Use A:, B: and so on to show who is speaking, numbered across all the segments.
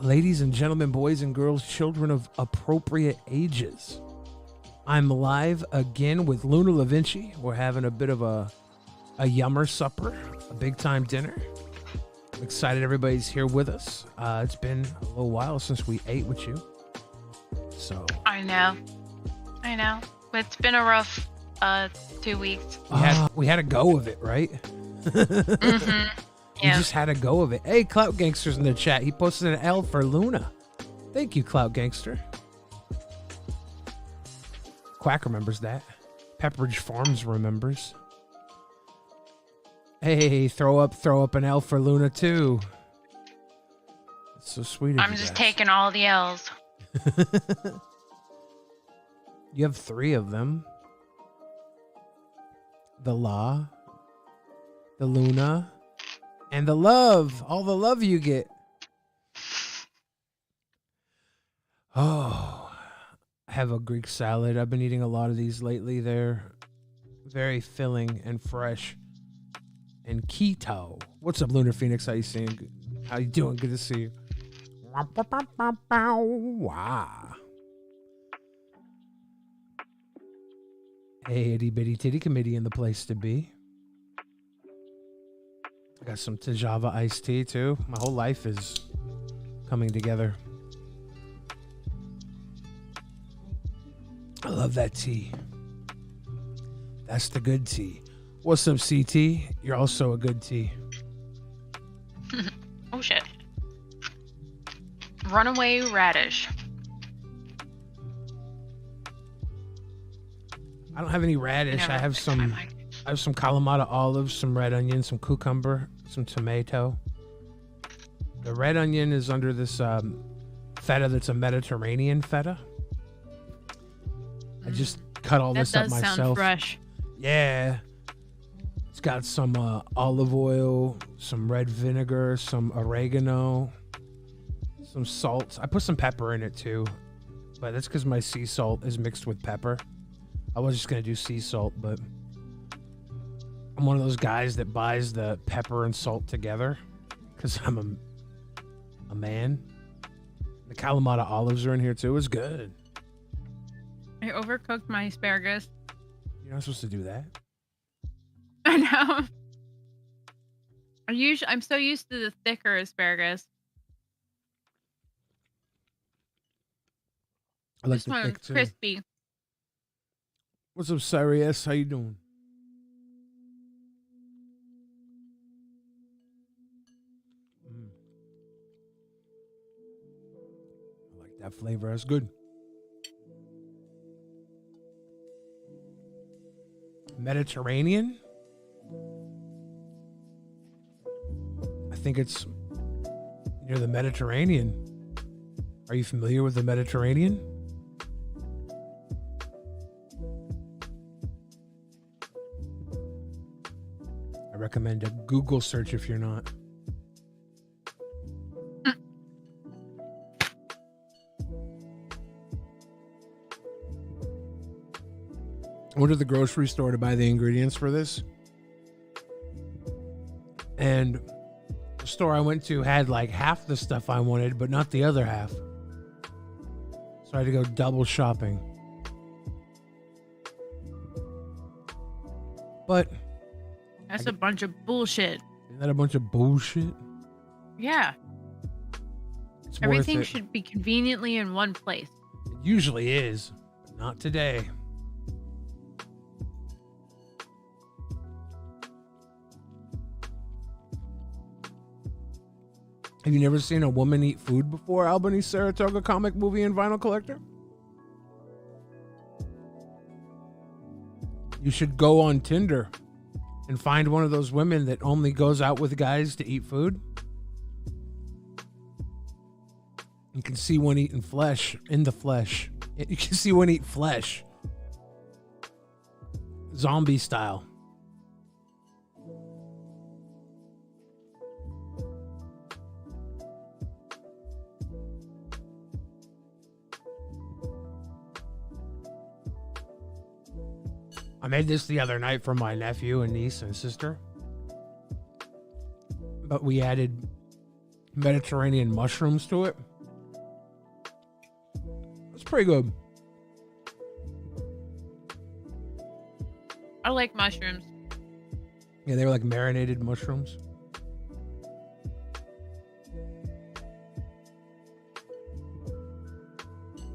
A: Ladies and gentlemen, boys and girls, children of appropriate ages. I'm live again with Luna Vinci. We're having a bit of a yummer supper, a big time dinner. I'm excited everybody's here with us. It's been a little while since we ate with you. So
B: I know. It's been a rough 2 weeks.
A: we had a go of it, right?
B: Mm-hmm.
A: We just had a go of it. Hey, Clout Gangster's in the chat. He posted an L for Luna. Thank you, Clout Gangster. Quack remembers that. Pepperidge Farms remembers. Hey, throw up an L for Luna too. It's so sweet of you
B: I'm just
A: guys.
B: taking all the L's.
A: You have 3 of them. The La, the Luna, and the love. All the love you get. Oh, I have a Greek salad. I've been eating a lot of these lately. They're very filling and fresh. And keto. What's up, Lunar Phoenix? How you seeing? How you doing? Good to see you. Wow. Hey, itty bitty titty committee in the place to be. I got some Tajava iced tea too. My whole life is coming together. I love that tea. That's the good tea. What's up, CT? You're also a good tea.
B: Oh shit. Runaway radish.
A: I don't have any radish. I have some Kalamata olives, some red onion, some cucumber, some tomato. The red onion is under this feta that's a Mediterranean feta. I just cut all this up myself.
C: That does sound fresh.
A: Yeah. It's got some olive oil, some red vinegar, some oregano, some salt. I put some pepper in it too, but that's because my sea salt is mixed with pepper. I was just going to do sea salt, but I'm one of those guys that buys the pepper and salt together because I'm a man. The Kalamata olives are in here too. It's good.
C: I overcooked my asparagus.
A: You're not supposed to do that.
C: I know. I'm so used to the thicker asparagus.
A: I like
C: this
A: the
C: one's
A: thick too.
C: crispy.
A: What's up, Sarius? How you doing? I like that flavor. That's good. Mediterranean? I think it's near the Mediterranean. Are you familiar with the Mediterranean? I recommend a Google search if you're not. I went to the grocery store to buy the ingredients for this. And the store I went to had like half the stuff I wanted, but not the other half. So I had to go double shopping. But
C: That's a bunch of bullshit.
A: isn't that a bunch of bullshit?
C: Yeah.
A: It's
C: Everything
A: worth it.
C: should be conveniently in one place.
A: It usually is, but not today. Have you never seen a woman eat food before, Albany Saratoga comic movie and vinyl collector? You should go on Tinder and find one of those women that only goes out with guys to eat food. You can see one eating flesh, in the flesh. You can see one eat flesh. Zombie style. I made this the other night for my nephew and niece and sister. But we added Mediterranean mushrooms to it. It's pretty good.
C: I like mushrooms.
A: Yeah, they were like marinated mushrooms.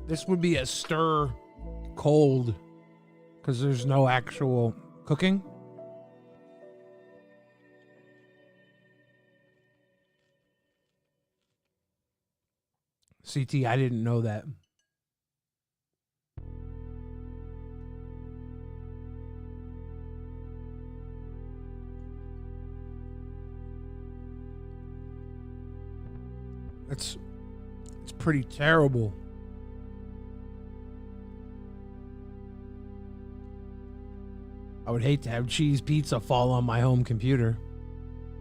A: This would be a stir cold because there's no actual cooking. CT, I didn't know that. It's pretty terrible. I would hate to have cheese pizza fall on my home computer.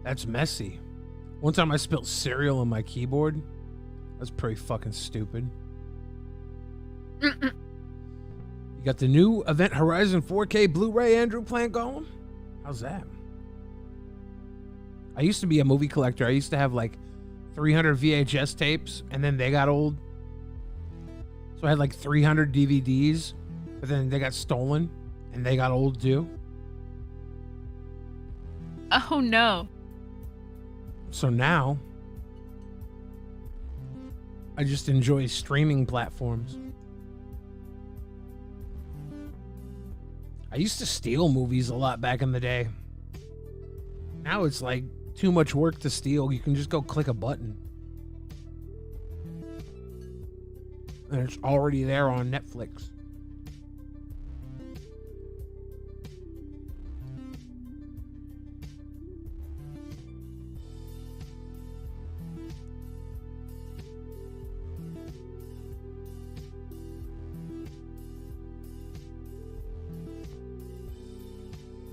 A: That's messy. One time I spilled cereal on my keyboard. That's pretty fucking stupid. You got the new Event Horizon 4K Blu-ray Andrew playing going? How's that? I used to be a movie collector. I used to have like 300 VHS tapes, and then they got old. So I had like 300 DVDs, but then they got stolen, and they got old too.
C: Oh no.
A: So now, I just enjoy streaming platforms. I used to steal movies a lot back in the day. Now it's like too much work to steal. You can just go click a button. And it's already there on Netflix.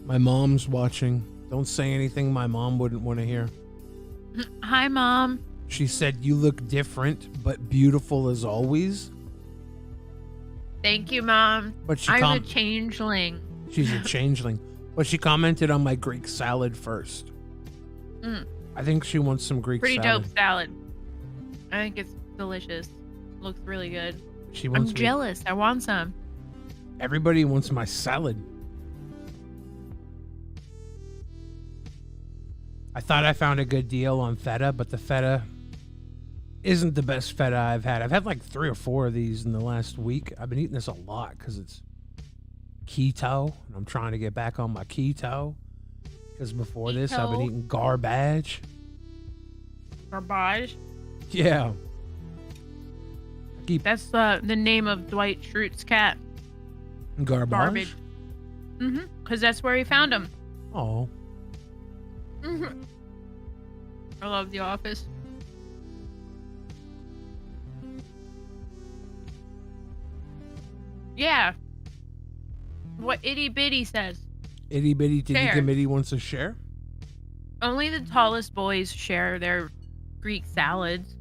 A: My mom's watching. Don't say anything my mom wouldn't want to hear.
C: Hi, Mom.
A: She said, "You look different, but beautiful as always."
C: Thank you, Mom.
A: But
C: I'm a changeling.
A: She's a changeling. But she commented on my Greek salad first. I think she wants some Greek salad.
C: Pretty dope salad. I think it's delicious. Looks really good.
A: I'm
C: jealous. I want some.
A: Everybody wants my salad. I thought I found a good deal on feta, but the feta isn't the best feta I've had. I've had like 3 or 4 of these in the last week. I've been eating this a lot because it's keto, and I'm trying to get back on my keto. Because before this, I've been eating garbage.
C: Garbage?
A: Yeah.
C: That's the name of Dwight Schrute's cat.
A: Garbage?
C: Mm-hmm. Because that's where he found him.
A: Oh.
C: Mm-hmm. I love The Office. Yeah. What Itty Bitty says.
A: Itty Bitty Titty Committee wants to share?
C: Only the tallest boys share their Greek salads.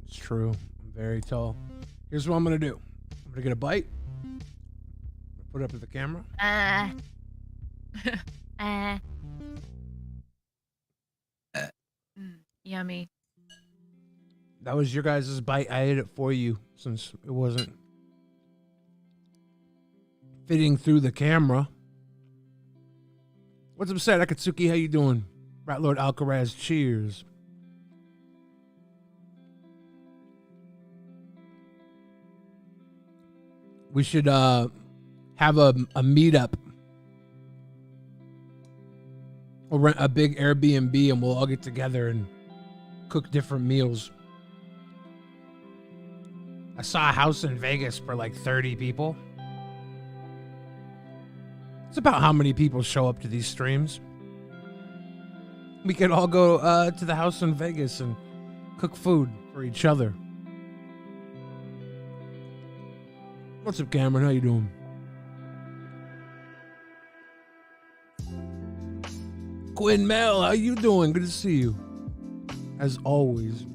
A: It's true. I'm very tall. Here's what I'm going to do. I'm going to get a bite. Put it up to the camera.
C: Yummy.
A: That was your guys' bite. I ate it for you since it wasn't fitting through the camera. What's up, Sad Akatsuki? How you doing? Rat Lord Alcaraz, cheers. We should have a meetup. We'll rent a big Airbnb and we'll all get together and cook different meals. I saw a house in Vegas for like 30 people. It's about how many people show up to these streams. We could all go to the house in Vegas and cook food for each other. What's up, Cameron? How you doing? Quinn Mel, how you doing? Good to see you. As always.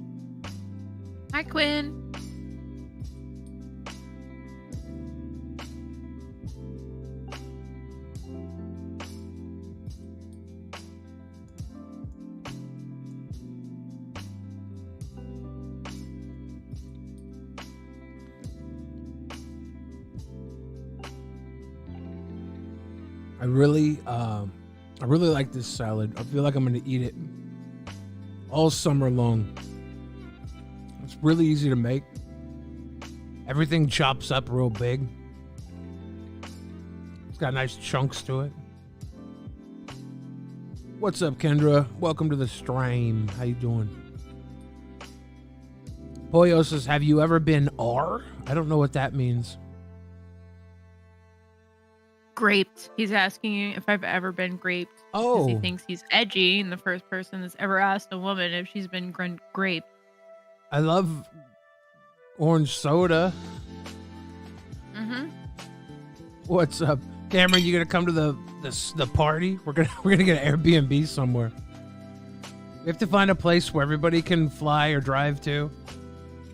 C: Hi, Quinn.
A: I really like this salad. I feel like I'm gonna eat it all summer long. It's really easy to make. Everything chops up real big. It's got nice chunks to it. What's up, Kendra? Welcome to the stream. How you doing? Pollo says, have you ever been R? I don't know what that means.
C: Graped. He's asking you if I've ever been graped.
A: Oh.
C: He thinks he's edgy and the first person that's ever asked a woman if she's been graped.
A: I love orange soda.
C: Mm-hmm.
A: What's up, Cameron? You gonna come to the party? We're gonna get an Airbnb somewhere. We have to find a place where everybody can fly or drive to,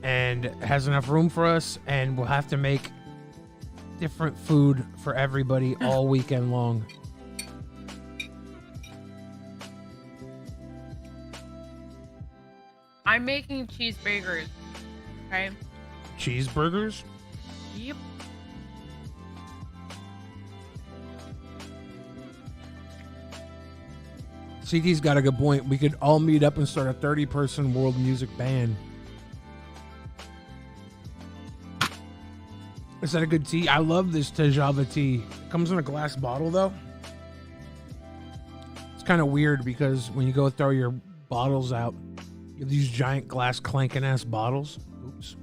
A: and has enough room for us. And we'll have to make different food for everybody all weekend long.
C: I'm making cheeseburgers. Okay.
A: Cheeseburgers?
C: Yep.
A: CT's got a good point. We could all meet up and start a 30-person world music band. Is that a good tea? I love this Tejava tea. Comes in a glass bottle, though. It's kind of weird because when you go throw your bottles out, you have these giant glass clanking-ass bottles. Oops.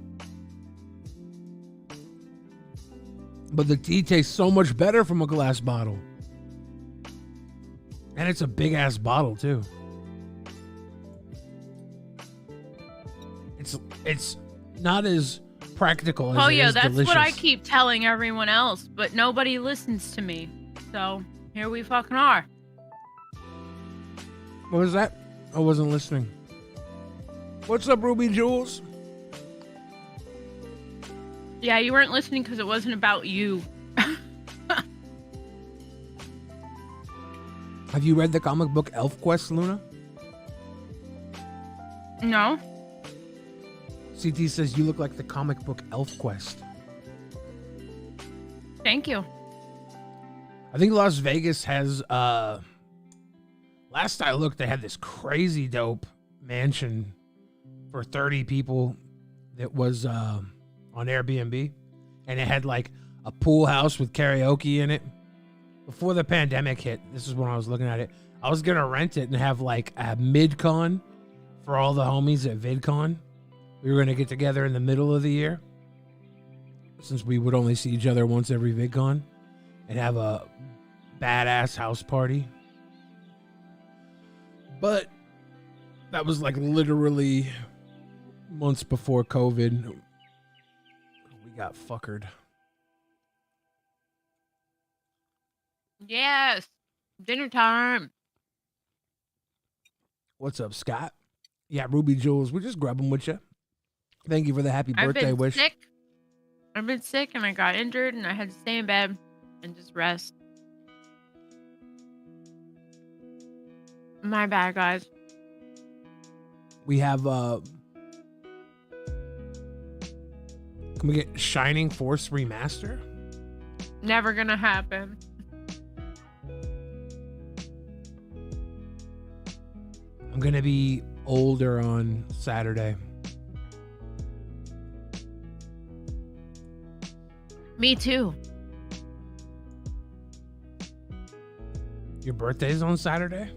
A: But the tea tastes so much better from a glass bottle. And it's a big-ass bottle, too. It's not as practical as it is
C: that's
A: delicious.
C: what I keep telling everyone else, but nobody listens to me. So here we fucking are.
A: What was that? I wasn't listening. What's up, Ruby Jules?
C: Yeah, you weren't listening because it wasn't about you.
A: Have you read the comic book ElfQuest, Luna?
C: No.
A: CT says you look like the comic book ElfQuest.
C: Thank you.
A: I think Las Vegas has, last I looked, they had this crazy dope mansion for 30 people that was on Airbnb. And it had like a pool house with karaoke in it. Before the pandemic hit, this is when I was looking at it. I was going to rent it and have like a mid-con for all the homies at VidCon. We were going to get together in the middle of the year, since we would only see each other once every VidCon, and have a badass house party. But that was like literally months before COVID. We got fuckered.
C: Yes. Dinner time.
A: What's up, Scott? Yeah, Ruby Jules, we're just grabbing with you. Thank you for the happy birthday wish.
C: I've been sick and I got injured and I had to stay in bed and just rest. My bad, guys.
A: We have can we get Shining Force Remaster?
C: Never gonna happen.
A: I'm gonna be older on Saturday.
C: Me too.
A: Your birthday's on Saturday?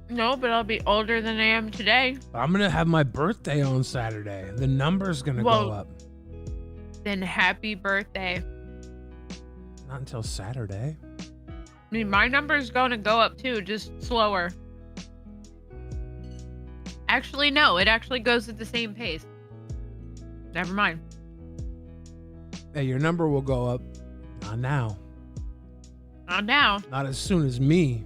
C: No, but I'll be older than I am today.
A: I'm gonna have my birthday on Saturday. The number's gonna go up.
C: Then happy birthday.
A: Not until Saturday.
C: I mean, my number's gonna go up too, just slower. Actually, no, it actually goes at the same pace. Never mind.
A: Hey, your number will go up. Not now.
C: Not now.
A: Not as soon as me.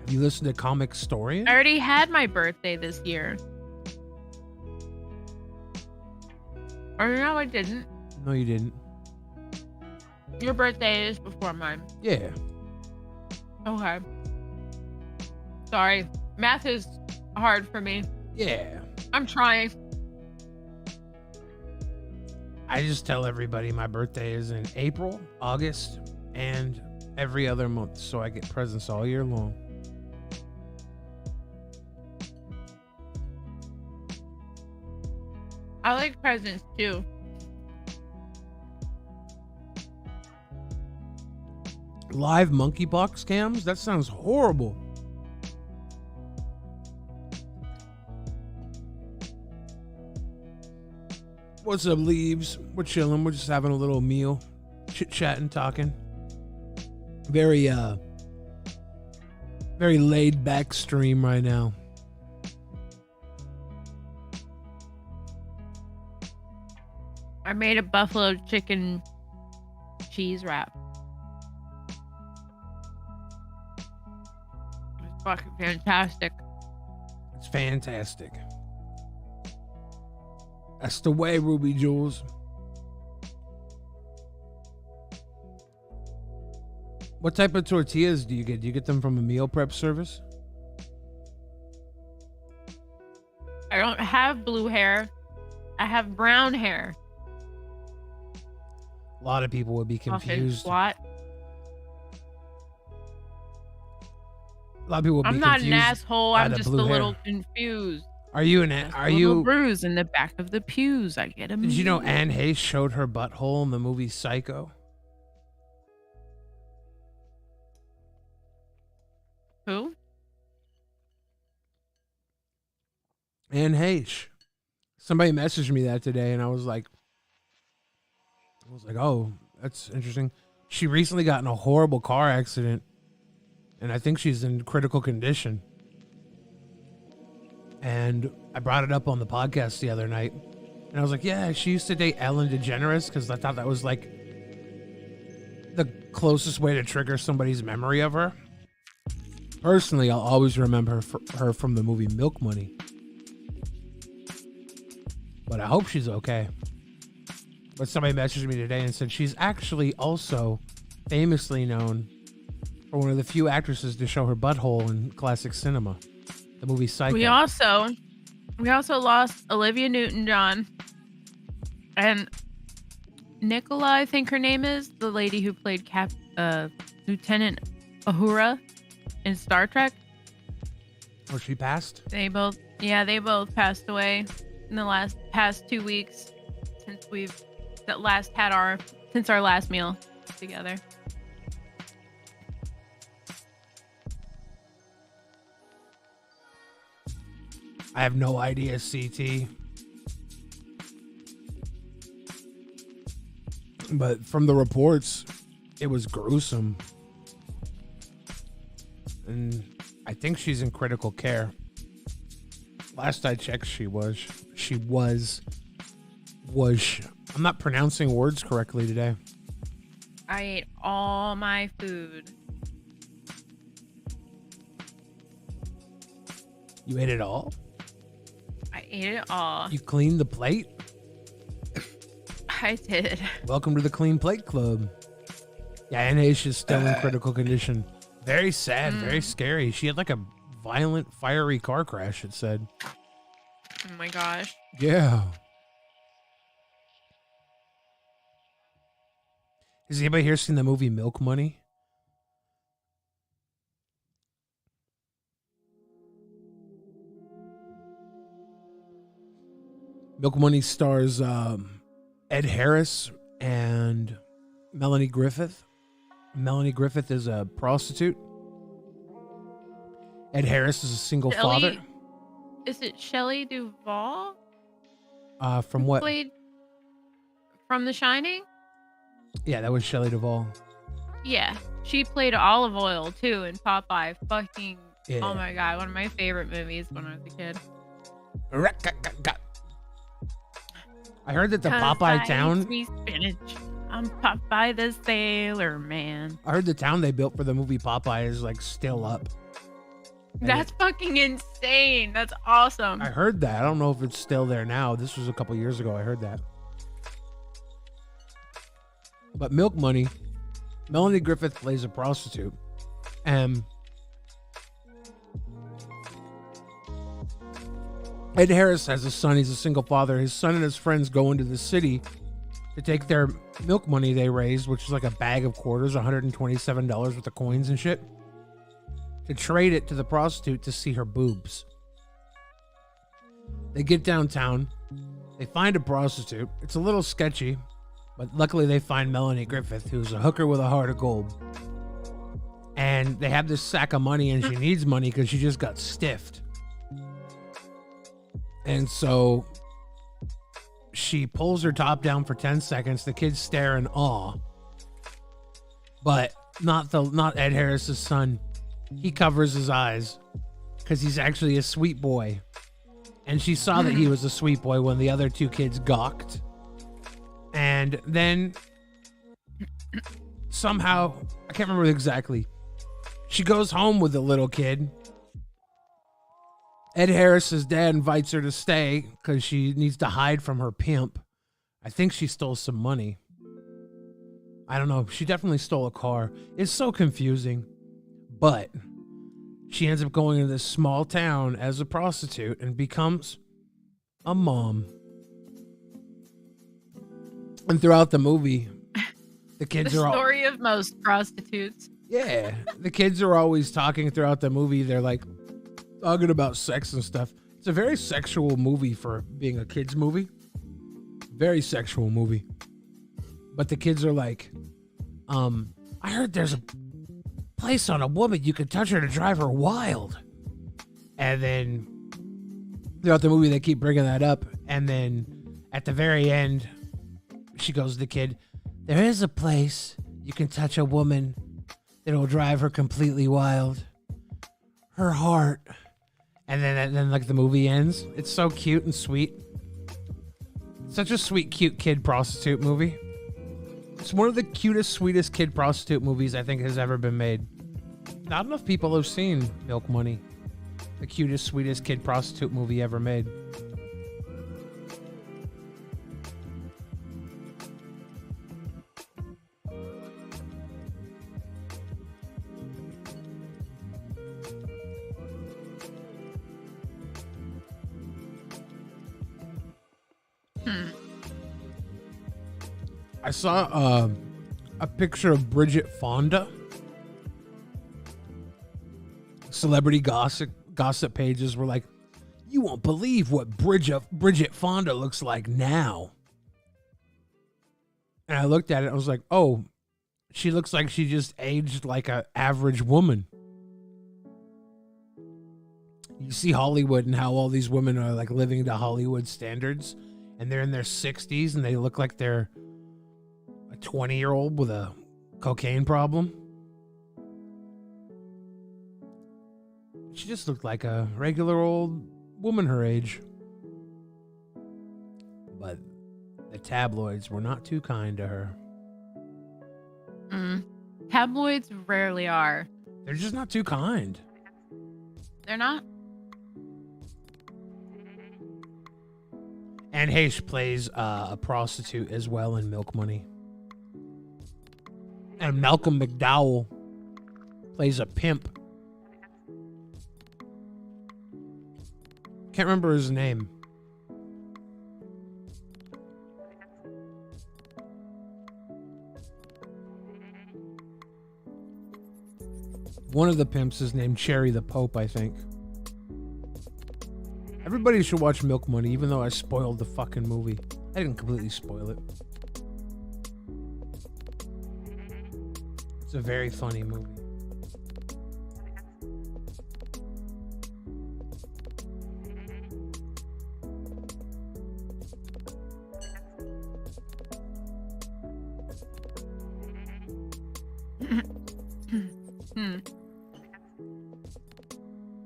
A: Have you listened to Comic Storian?
C: I already had my birthday this year. Or no, I didn't.
A: No, you didn't.
C: Your birthday is before mine.
A: Yeah.
C: Okay. Sorry. Math is hard for me.
A: Yeah.
C: I'm trying.
A: I just tell everybody my birthday is in April, August, and every other month, so I get presents all year long.
C: I like presents too.
A: Live monkeypox cams? That sounds horrible. What's up, Leaves? We're chilling. We're just having a little meal, chit-chatting, talking. Very laid back stream right now.
C: I made a buffalo chicken cheese wrap. It's fucking fantastic.
A: It's fantastic. That's the way, Ruby Jules. What type of tortillas do you get? Do you get them from a meal prep service?
C: I don't have blue hair. I have brown hair.
A: A lot of people would be confused.
C: What?
A: A lot of people would be
C: I'm
A: confused.
C: not an asshole.
A: by
C: I'm
A: the
C: just a
A: blue hair.
C: little confused.
A: Are you an? Are you?
C: Bruise in the back of the pews? I get 'em.
A: Did you know Anne Hayes showed her butthole in the movie Psycho?
C: Who?
A: Anne Hayes. Somebody messaged me that today, and I was like, oh, that's interesting. She recently got in a horrible car accident, and I think she's in critical condition. And I brought it up on the podcast the other night, and I was like, yeah, she used to date Ellen DeGeneres, because I thought that was like the closest way to trigger somebody's memory of her. Personally, I'll always remember her from the movie Milk Money. But I hope she's okay. But somebody messaged me today and said she's actually also famously known for one of the few actresses to show her butthole in classic cinema. The movie Psycho.
C: We also lost Olivia Newton-John and Nicola, I think her name is, the lady who played Lieutenant Uhura in Star Trek.
A: Oh, she passed?
C: They both passed away in the past 2 weeks since since our last meal together.
A: I have no idea, CT. But from the reports, it was gruesome. And I think she's in critical care. Last I checked, she was. I'm not pronouncing words correctly today.
C: I ate all my food.
A: You ate it all?
C: I ate it all.
A: You cleaned the plate?
C: I did.
A: Welcome to the Clean Plate Club. Yeah, Anne Hayes is still in critical condition. Very sad, very scary. She had like a violent, fiery car crash, it said.
C: Oh my gosh.
A: Yeah. Has anybody here seen the movie Milk Money? Milk Money stars Ed Harris and Melanie Griffith. Melanie Griffith is a prostitute. Ed Harris is a single father.
C: Is it Shelley Duvall?
A: From what?
C: Played from The Shining?
A: Yeah, that was Shelley Duvall.
C: Yeah. She played Olive Oil too in Popeye. Fucking
A: Yeah.
C: Oh my god, one of my favorite movies when I was a kid.
A: I heard that the Popeye town.
C: Me spinach. I'm Popeye the Sailor Man.
A: I heard the town they built for the movie Popeye is like still up. And
C: That's fucking insane. That's awesome.
A: I heard that. I don't know if it's still there now. This was a couple years ago. I heard that. But Milk Money, Melanie Griffith plays a prostitute. And Ed Harris has a son. He's a single father. His son and his friends go into the city to take their milk money they raised, which is like a bag of quarters, $127 worth of coins and shit, to trade it to the prostitute to see her boobs. They get downtown. They find a prostitute. It's a little sketchy, but luckily they find Melanie Griffith, who's a hooker with a heart of gold. And they have this sack of money, and she needs money because she just got stiffed. And so she pulls her top down for 10 seconds. The kids stare in awe. But not Ed Harris's son. He covers his eyes because he's actually a sweet boy. And she saw that he was a sweet boy when the other two kids gawked. And then somehow, I can't remember exactly, she goes home with the little kid. Ed Harris's dad invites her to stay because she needs to hide from her pimp. I think she stole some money. I don't know. She definitely stole a car. It's so confusing. But she ends up going to this small town as a prostitute and becomes a mom. And throughout the movie, the kids
C: The
A: are all...
C: story of most prostitutes.
A: Yeah. The kids are always talking throughout the movie. They're like talking about sex and stuff. It's a very sexual movie for being a kid's movie. Very sexual movie. But the kids are like, I heard there's a place on a woman you can touch her to drive her wild. And then throughout the movie they keep bringing that up, and then at the very end she goes to the kid, there is a place you can touch a woman that'll drive her completely wild, her heart. And then like the movie ends. It's so cute and sweet. Such a sweet, cute kid prostitute movie. It's one of the cutest, sweetest kid prostitute movies I think has ever been made. Not enough people have seen Milk Money. The cutest, sweetest kid prostitute movie ever made. I saw a picture of Bridget Fonda. Celebrity gossip pages were like, you won't believe what Bridget Fonda looks like now. And I looked at it, I was like, oh, she looks like she just aged like an average woman. You see Hollywood and how all these women are like living to Hollywood standards, and they're in their 60s and they look like they're a 20-year-old with a cocaine problem. She just looked like a regular old woman her age. But the tabloids were not too kind to her.
C: Tabloids rarely are.
A: They're just not too kind.
C: They're not.
A: Anne Heche plays a prostitute as well in Milk Money. And Malcolm McDowell plays a pimp. Can't remember his name. One of the pimps is named Cherry the Pope, I think. Everybody should watch Milk Money, even though I spoiled the fucking movie. I didn't completely spoil it. It's a very funny movie.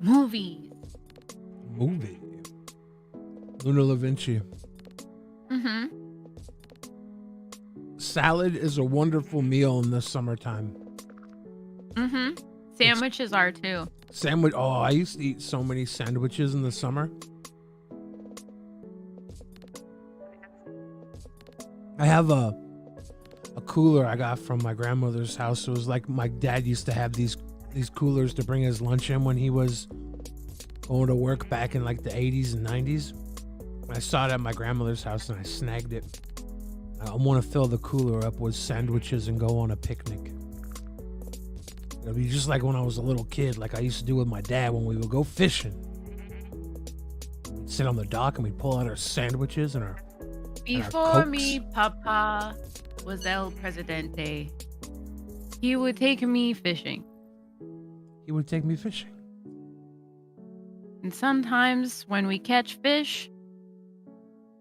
C: Movies.
A: Movie. Luna Vinci. Salad is a wonderful meal in the summertime.
C: Sandwiches are too.
A: Oh, I used to eat so many sandwiches in the summer. I have a cooler I got from my grandmother's house. It was like my dad used to have these coolers to bring his lunch in when he was going to work back in like the 80s and 90s. I saw it at my grandmother's house and I snagged it. I want to fill the cooler up with sandwiches and go on a picnic. It'll be just like when I was a little kid, like I used to do with my dad when we would go fishing. We'd sit on the dock and we'd pull out our sandwiches and our
C: Before me, Papa was El Presidente. He would take me fishing.
A: He would take me fishing.
C: And sometimes when we catch fish,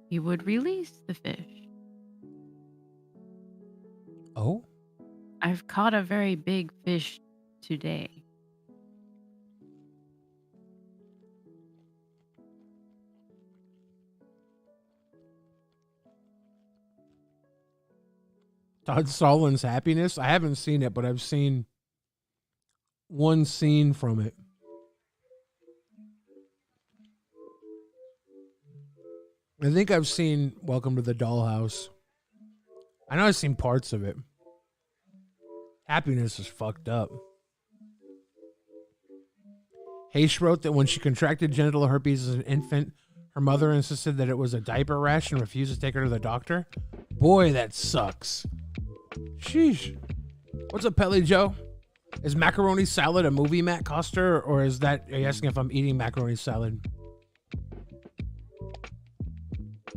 C: he would release the fish.
A: Oh?
C: I've caught a very big fish today.
A: Todd Solond's Happiness? I haven't seen it, but I've seen one scene from it. I think I've seen Welcome to the Dollhouse. I know I've seen parts of it. Happiness is fucked up. Hayes wrote that when she contracted genital herpes as an infant, her mother insisted that it was a diaper rash and refused to take her to the doctor. Boy, that sucks. Sheesh. What's up, Pelly Joe? Is macaroni salad a movie, Matt Coster, or are you asking if I'm eating macaroni salad?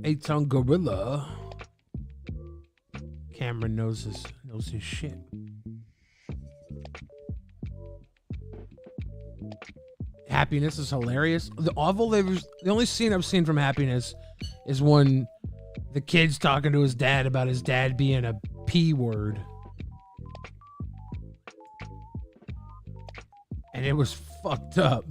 A: 8-ton gorilla. Cameron knows his shit. Happiness is hilarious. The only scene I've seen from Happiness is when the kid's talking to his dad about his dad being a P word. And it was fucked up.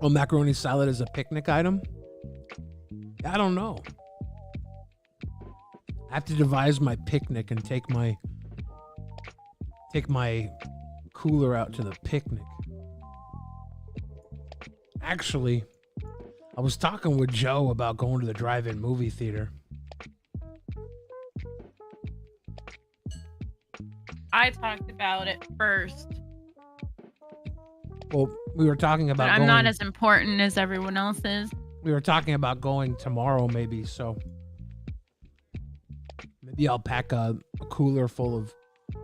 A: Well, macaroni salad is a picnic item? I don't know. I have to devise my picnic and take my cooler out to the picnic. Actually, I was talking with Joe about going to the drive-in movie theater.
C: I talked about it first.
A: Well, we were talking about
C: I'm not as important as everyone else is.
A: We were talking about going tomorrow, maybe, so maybe I'll pack a cooler full of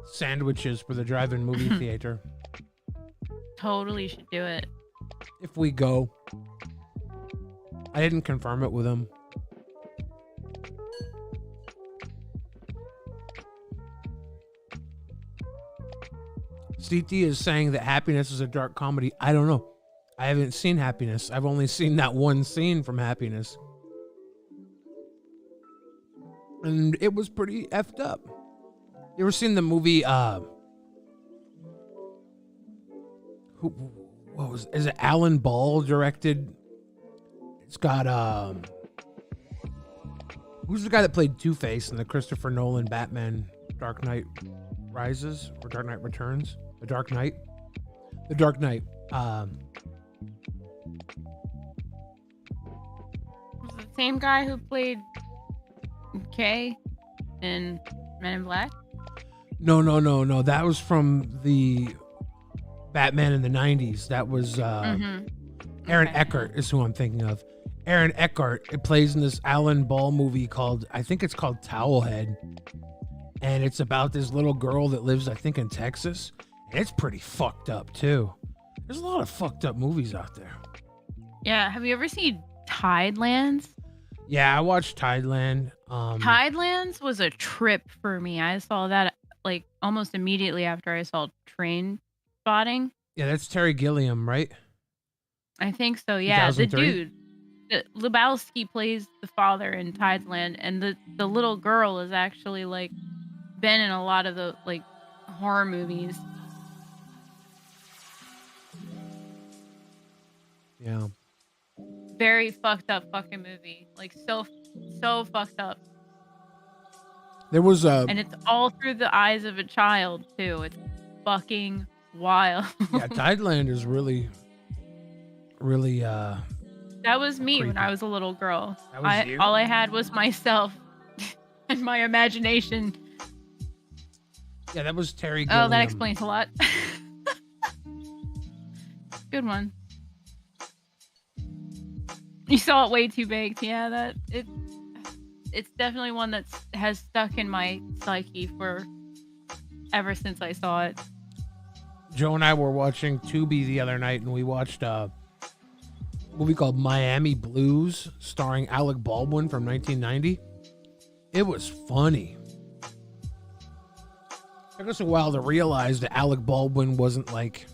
A: sandwiches for the drive-in movie theater.
C: Totally should do it.
A: If we go. I didn't confirm it with him. CT is saying that Happiness is a dark comedy. I don't know. I haven't seen Happiness. I've only seen that one scene from Happiness. And it was pretty effed up. You ever seen the movie, is it Alan Ball directed? It's got, who's the guy that played Two-Face in the Christopher Nolan Batman Dark Knight Rises or Dark Knight Returns? The Dark Knight.
C: Was it the same guy who played K in Men in Black?
A: No. That was from the Batman in the 90s. That was Aaron Eckhart is who I'm thinking of. Aaron Eckhart, it plays in this Alan Ball movie I think it's called Towelhead. And it's about this little girl that lives, I think, in Texas. And it's pretty fucked up, too. There's a lot of fucked up movies out there.
C: Yeah, have you ever seen Tidelands?
A: Yeah, I watched Tideland.
C: Tidelands was a trip for me. I saw that like almost immediately after I saw Train Spotting.
A: Yeah, that's Terry Gilliam, right?
C: I think so, yeah. The
A: 2003?
C: dude, Lebowski plays the father in Tideland, and the little girl is actually like been in a lot of the like horror movies.
A: Yeah.
C: Very fucked up fucking movie. Like so fucked up.
A: There was
C: And it's all through the eyes of a child too. It's fucking wild.
A: Yeah, Tideland is really
C: That was me
A: creepy.
C: when I was a little girl.
A: That was you?
C: All I had was myself and my imagination.
A: Yeah, that was Terry Gilliam.
C: Oh, that explains a lot. good one. You saw it way too baked. Yeah, it's definitely one that has stuck in my psyche for ever since I saw it.
A: Joe and I were watching Tubi the other night, and we watched a movie called Miami Blues, starring Alec Baldwin from 1990. It was funny. It took us a while to realize that Alec Baldwin wasn't like...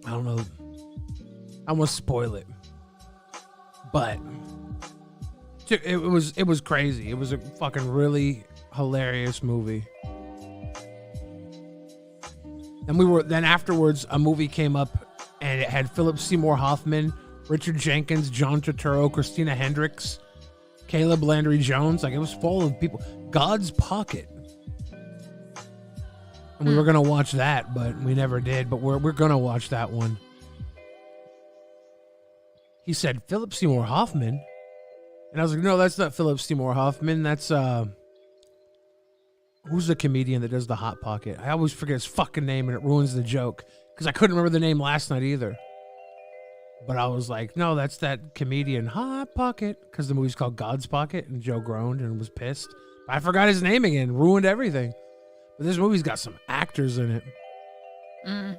A: I don't know. I won't spoil it. But it was crazy. It was a fucking really hilarious movie. And then afterwards a movie came up and it had Philip Seymour Hoffman, Richard Jenkins, John Turturro, Christina Hendricks, Caleb Landry Jones. Like, it was full of people. God's Pocket. And we were gonna watch that, but we never did. But we're gonna watch that one. He said Philip Seymour Hoffman, and I was like, no, that's not Philip Seymour Hoffman. That's who's the comedian that does the Hot Pocket? I always forget his fucking name, and it ruins the joke because I couldn't remember the name last night either. But I was like, no, that's that comedian, Hot Pocket, because the movie's called God's Pocket, and Joe groaned and was pissed. I forgot his name again, ruined everything. But this movie's got some actors in it.
C: Mm.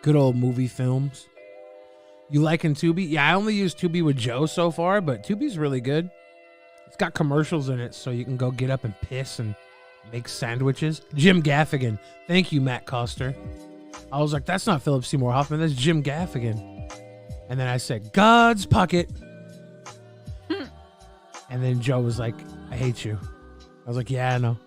A: Good old movie films. You liking Tubi? Yeah, I only use Tubi with Joe so far, but Tubi's really good. It's got commercials in it, so you can go get up and piss and make sandwiches. Jim Gaffigan. Thank you, Matt Coster. I was like, that's not Philip Seymour Hoffman, that's Jim Gaffigan. And then I said, God's Pocket. And then Joe was like, I hate you. I was like, yeah, I know.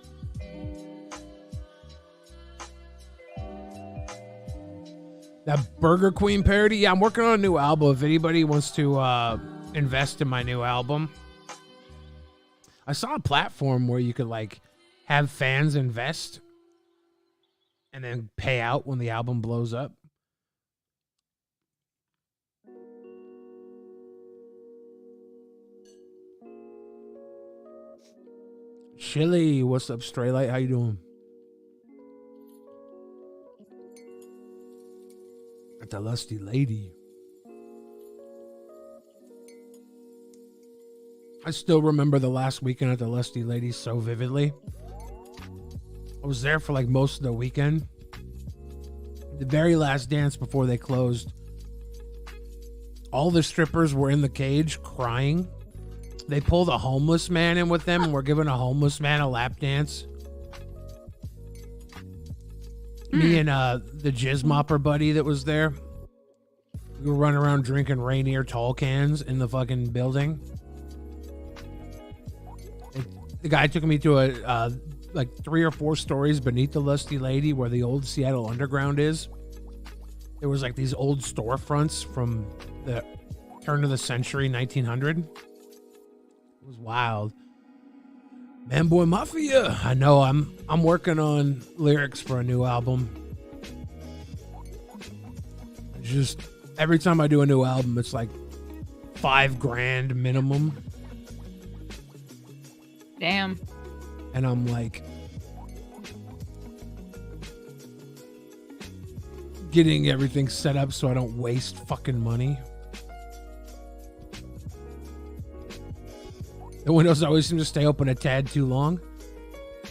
A: That Burger Queen parody? Yeah, I'm working on a new album. If anybody wants to invest in my new album. I saw a platform where you could like have fans invest and then pay out when the album blows up. Chili, what's up, Straylight? How you doing? At the Lusty Lady. I still remember the last weekend at the Lusty Lady so vividly. I was there for like most of the weekend. The very last dance before they closed, all the strippers were in the cage crying. They pulled a homeless man in with them and were giving a homeless man a lap dance. Me and the Jizz Mopper buddy that was there, we were running around drinking Rainier tall cans in the fucking building. The guy took me to a like 3 or 4 stories beneath the Lusty Lady where the old Seattle Underground is. There was like these old storefronts from the turn of the century, 1900. It was wild. Man Boy Mafia. I know I'm working on lyrics for a new album. Just every time I do a new album, it's like $5,000 minimum.
C: Damn.
A: And I'm like getting everything set up so I don't waste fucking money. The windows always seem to stay open a tad too long.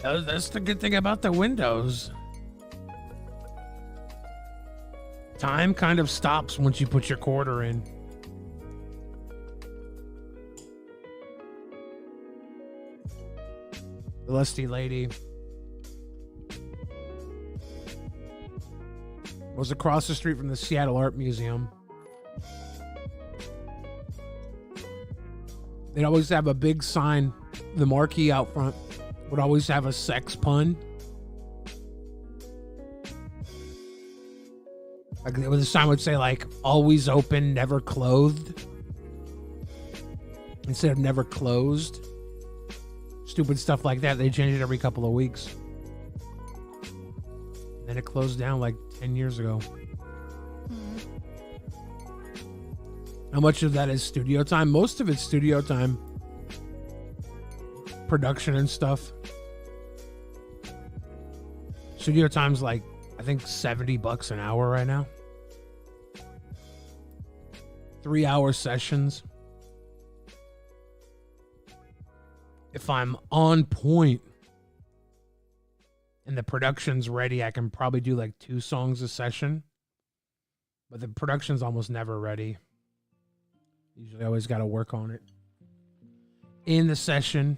A: That's the good thing about the windows. Time kind of stops once you put your quarter in. The Lusty Lady was across the street from the Seattle Art Museum. They'd always have a big sign. The marquee out front would always have a sex pun. Like the sign would say like always open, never clothed. Instead of never closed. Stupid stuff like that. They change it every couple of weeks. Then it closed down like 10 years ago. How much of that is studio time? Most of it's studio time. production and stuff. Studio time's like, I think $70 an hour right now. 3-hour sessions. If I'm on point and the production's ready, I can probably do like 2 songs a session. But the production's almost never ready. Usually I always got to work on it. In the session,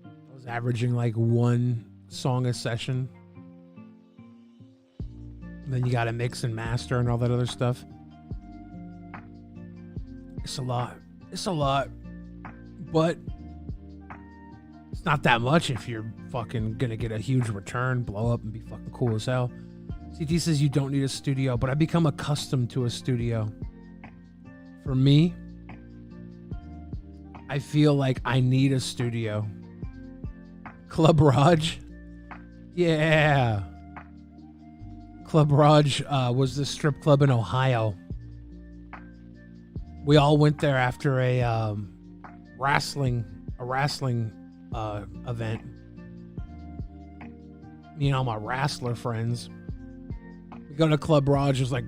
A: I was averaging like 1 song a session. Then you got to mix and master and all that other stuff. It's a lot. It's a lot. But it's not that much if you're fucking gonna get a huge return, blow up, and be fucking cool as hell. CT says you don't need a studio, but I become accustomed to a studio. For me, I feel like I need a studio. Club Raj? Yeah. Club Raj was the strip club in Ohio. We all went there after a wrestling event. You know, my wrestler friends. We go to Club Raj. There's like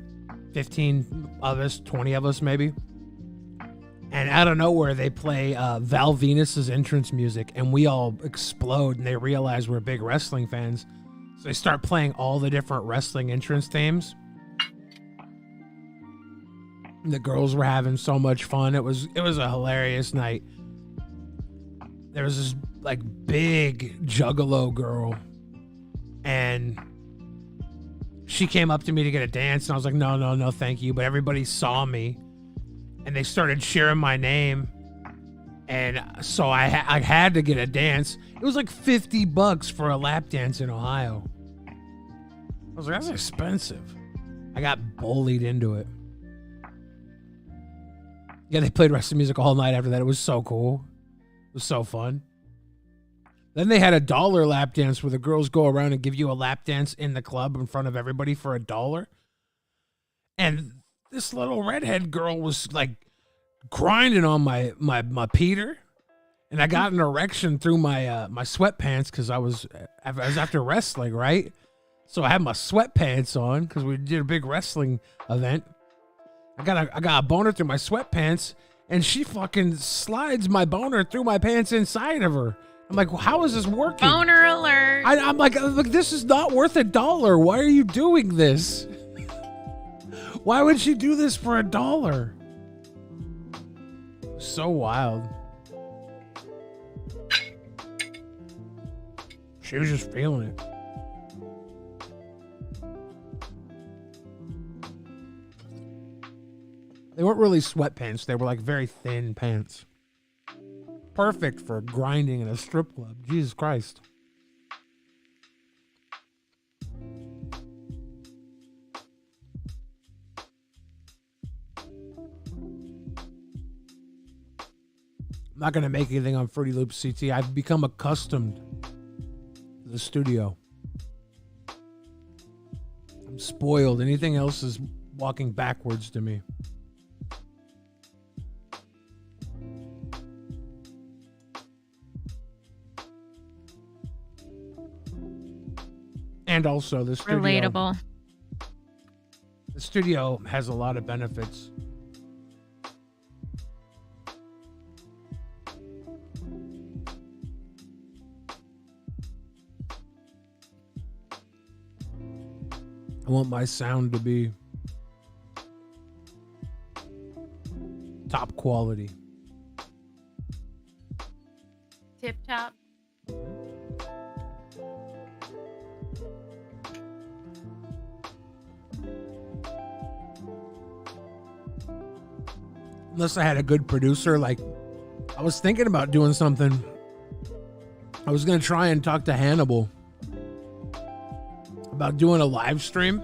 A: 15 of us, 20 of us maybe. And out of nowhere, they play Val Venus's entrance music, and we all explode, and they realize we're big wrestling fans. So they start playing all the different wrestling entrance themes. And the girls were having so much fun. It was a hilarious night. There was this like big juggalo girl, and she came up to me to get a dance, and I was like, no, thank you. But everybody saw me, and they started cheering my name, and so I had to get a dance. It was like $50 for a lap dance in Ohio. I was like, that's expensive. I got bullied into it. Yeah, they played wrestling music all night after that. It was so cool. It was so fun. Then they had $1 lap dance where the girls go around and give you a lap dance in the club in front of everybody for $1. And this little redhead girl was like grinding on my Peter, and I got an erection through my my sweatpants because I was after wrestling, right? So I had my sweatpants on because we did a big wrestling event. I got a boner through my sweatpants, and she fucking slides my boner through my pants inside of her. I'm like, well, how is this working?
B: Boner alert.
A: I'm like, this is not worth $1. Why are you doing this? Why would she do this for $1? So wild. She was just feeling it. They weren't really sweatpants. They were like very thin pants. Perfect for grinding in a strip club. Jesus Christ. I'm not going to make anything on Fruity Loops CT. I've become accustomed to the studio. I'm spoiled. Anything else is walking backwards to me. And also the studio.
C: Relatable.
A: The studio has a lot of benefits. I want my sound to be top quality.
C: Tip top.
A: Unless I had a good producer, like I was thinking about doing something. I was going to try and talk to Hannibal about doing a live stream.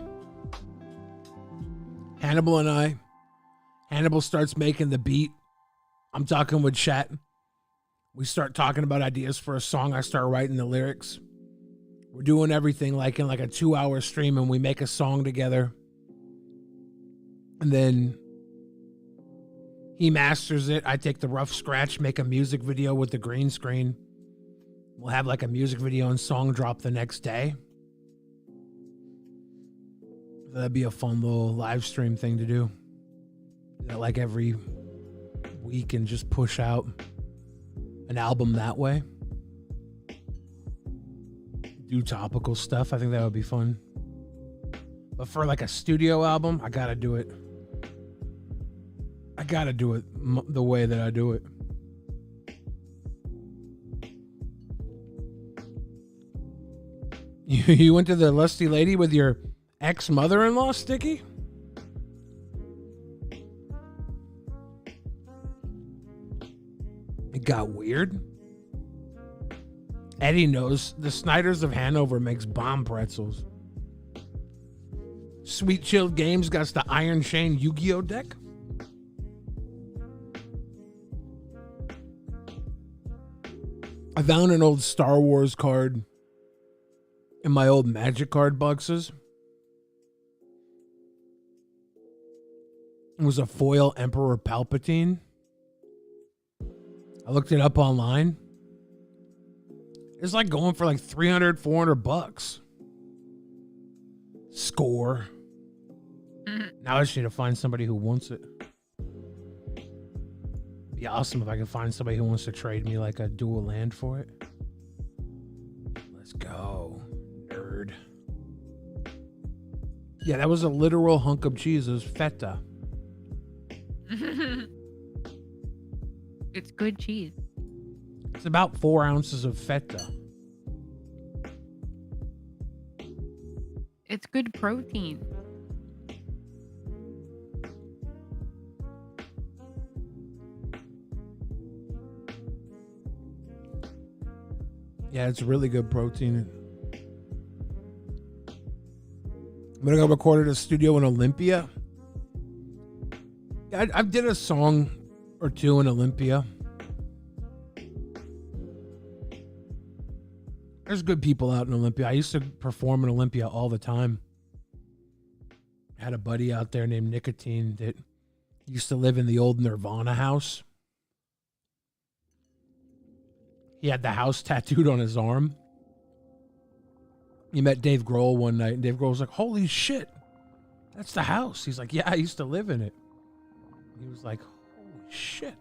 A: Hannibal and I. Hannibal starts making the beat. I'm talking with chat. We start talking about ideas for a song. I start writing the lyrics. We're doing everything like in like a 2-hour stream, and we make a song together. And then He masters it. I take the rough scratch, make a music video with the green screen. We'll have like a music video and song drop the next day. That'd be a fun little live stream thing to do. Like every week and just push out an album that way. Do topical stuff. I think that would be fun. But for like a studio album, I gotta do it. I gotta do it the way that I do it. You went to the Lusty Lady with your ex-mother-in-law, Sticky? It got weird. Eddie knows the Snyders of Hanover makes bomb pretzels. Sweet Chilled Games got the Iron Chain Yu-Gi-Oh deck. I found an old Star Wars card in my old Magic card boxes. It was a foil Emperor Palpatine. I looked it up online. It's like going for like $300-$400. Score. Now I just need to find somebody who wants it. Be awesome if I could find somebody who wants to trade me like a dual land for it. Let's go, nerd. Yeah, that was a literal hunk of cheese. It was feta.
C: It's good cheese.
A: It's about 4 ounces of feta.
C: It's good protein.
A: Yeah, it's really good protein. I'm gonna go record at a studio in Olympia. Yeah, I did a song or two in Olympia. There's good people out in Olympia. I used to perform in Olympia all the time. I had a buddy out there named Nicotine that used to live in the old Nirvana house. He had the house tattooed on his arm. He met Dave Grohl one night, and Dave Grohl was like, "Holy shit, that's the house." He's like, "Yeah, I used to live in it." He was like, "Holy shit."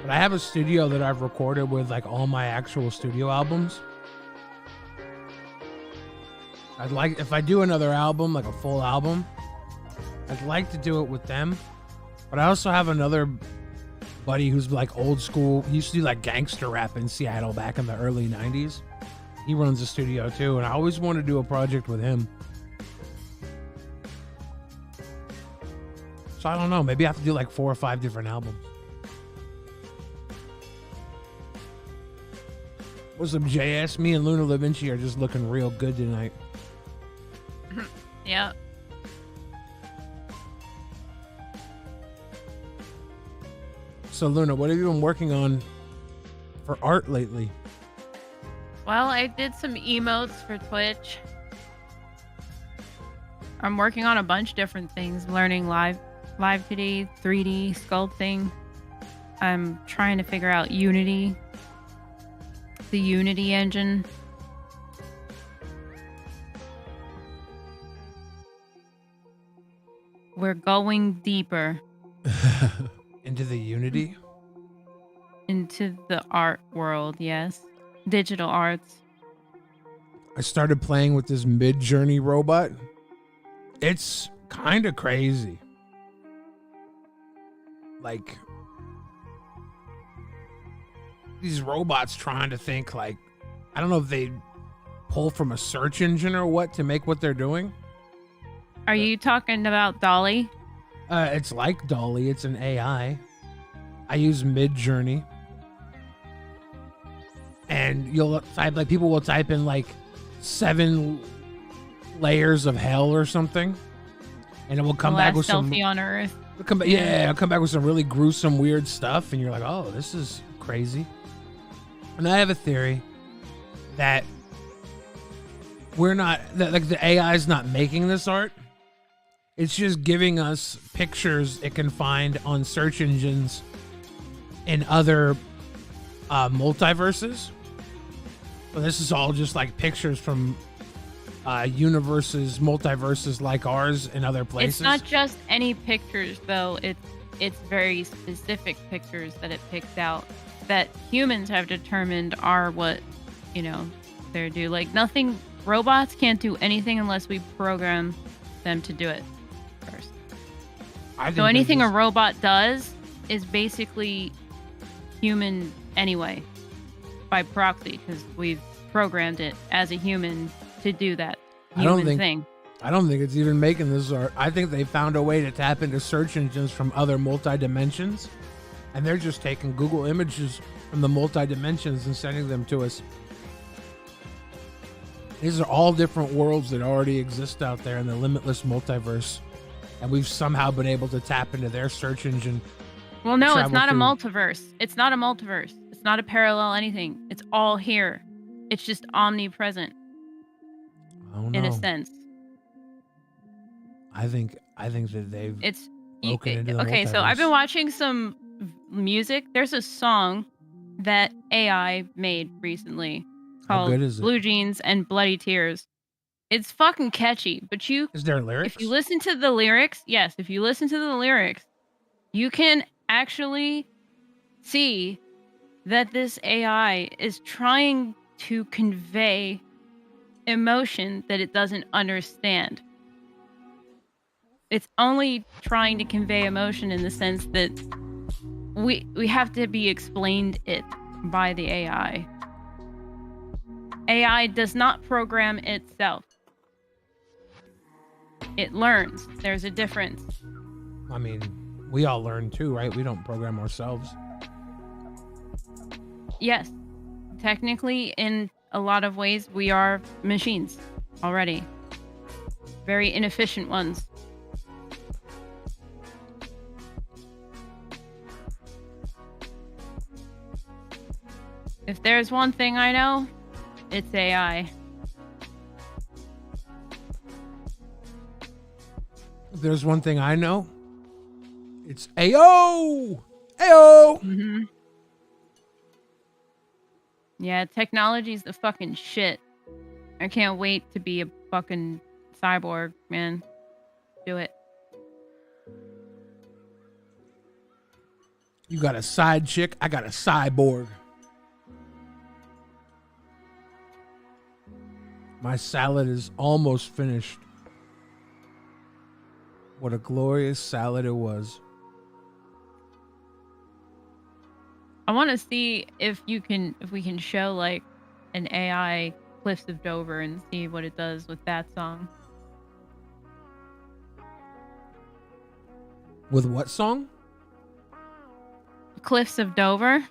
A: But I have a studio that I've recorded with like all my actual studio albums. I'd like, if I do another album, like a full album, I'd like to do it with them. But I also have another buddy who's like old school. He used to do like gangster rap in Seattle back in the early 90s. He runs a studio too, and I always want to do a project with him. So I don't know, maybe I have to do like 4 or 5 different albums. What's up, JS? Me and Luna Da Vinci are just looking real good tonight.
C: Yeah.
A: So, Luna, what have you been working on for art lately?
C: Well, I did some emotes for Twitch. I'm working on a bunch of different things, learning live 2D, 3D, sculpting. I'm trying to figure out Unity. The Unity engine. We're going deeper.
A: Into the Unity?
C: Into the art world, yes. Digital arts.
A: I started playing with this Mid-Journey robot. It's kind of crazy. Like, these robots trying to think like, I don't know if they pull from a search engine or what to make what they're doing.
C: Are you talking about Dolly?
A: It's like Dolly. It's an AI. I use Mid-Journey. And you'll type, like, people will type in like 7 layers of hell or something. and it will come
C: The
A: back
C: last
A: with some.
C: selfie on Earth.
A: It'll come back with some really gruesome, weird stuff, and you're like, oh, this is crazy. And I have a theory that the AI is not making this art. It's just giving us pictures it can find on search engines in other multiverses. So this is all just like pictures from multiverses like ours in other places.
C: It's not just any pictures, though. It's very specific pictures that it picks out that humans have determined are what, they're due. Like robots can't do anything unless we program them to do it first. So anything a robot does is basically human anyway, by proxy, because we've programmed it as a human to do that thing.
A: I don't think it's even making this art. I think they found a way to tap into search engines from other multi-dimensions, and they're just taking Google images from the multi-dimensions and sending them to us. These are all different worlds that already exist out there in the limitless multiverse, and we've somehow been able to tap into their search engine.
C: Well, no, it's not a multiverse. It's not a multiverse. It's not a parallel anything. It's all here. It's just omnipresent. In a sense.
A: I think that they've broken into the
C: okay,
A: multiverse.
C: so I've been watching some music. There's a song that AI made recently called Blue Jeans and Bloody Tears. It's fucking catchy, but
A: is there lyrics?
C: If you listen to the lyrics, you can actually see that this AI is trying to convey emotion that it doesn't understand. It's only trying to convey emotion in the sense that we have to be explained it by the AI. AI does not program itself. It learns. There's a difference.
A: I mean, we all learn too, right? We don't program ourselves.
C: Yes. Technically, in a lot of ways, we are machines already. Very inefficient ones. If there's one thing I know, it's AI.
A: If there's one thing I know, it's Ayo! Ayo!
C: Mm-hmm. Yeah, technology's the fucking shit. I can't wait to be a fucking cyborg, man. Do it.
A: You got a side chick, I got a cyborg. My salad is almost finished. What a glorious salad it was.
C: I want to see if we can show like an AI Cliffs of Dover and see what it does with that song.
A: With what song?
C: Cliffs of Dover.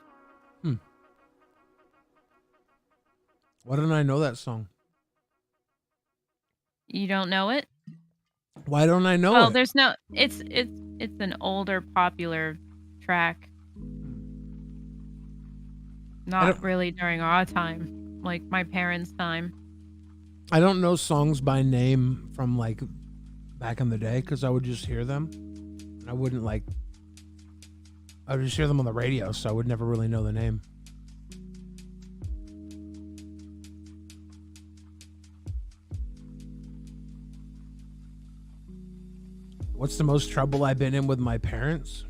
A: Why don't I know that song?
C: You don't know it?
A: Why don't I know it?
C: Well, there's no. It's an older popular track. Not really during our time, like my parents' time.
A: I don't know songs by name from like back in the day because I would just hear them. I wouldn't like. I would just hear them on the radio, so I would never really know the name. What's the most trouble I've been in with my parents?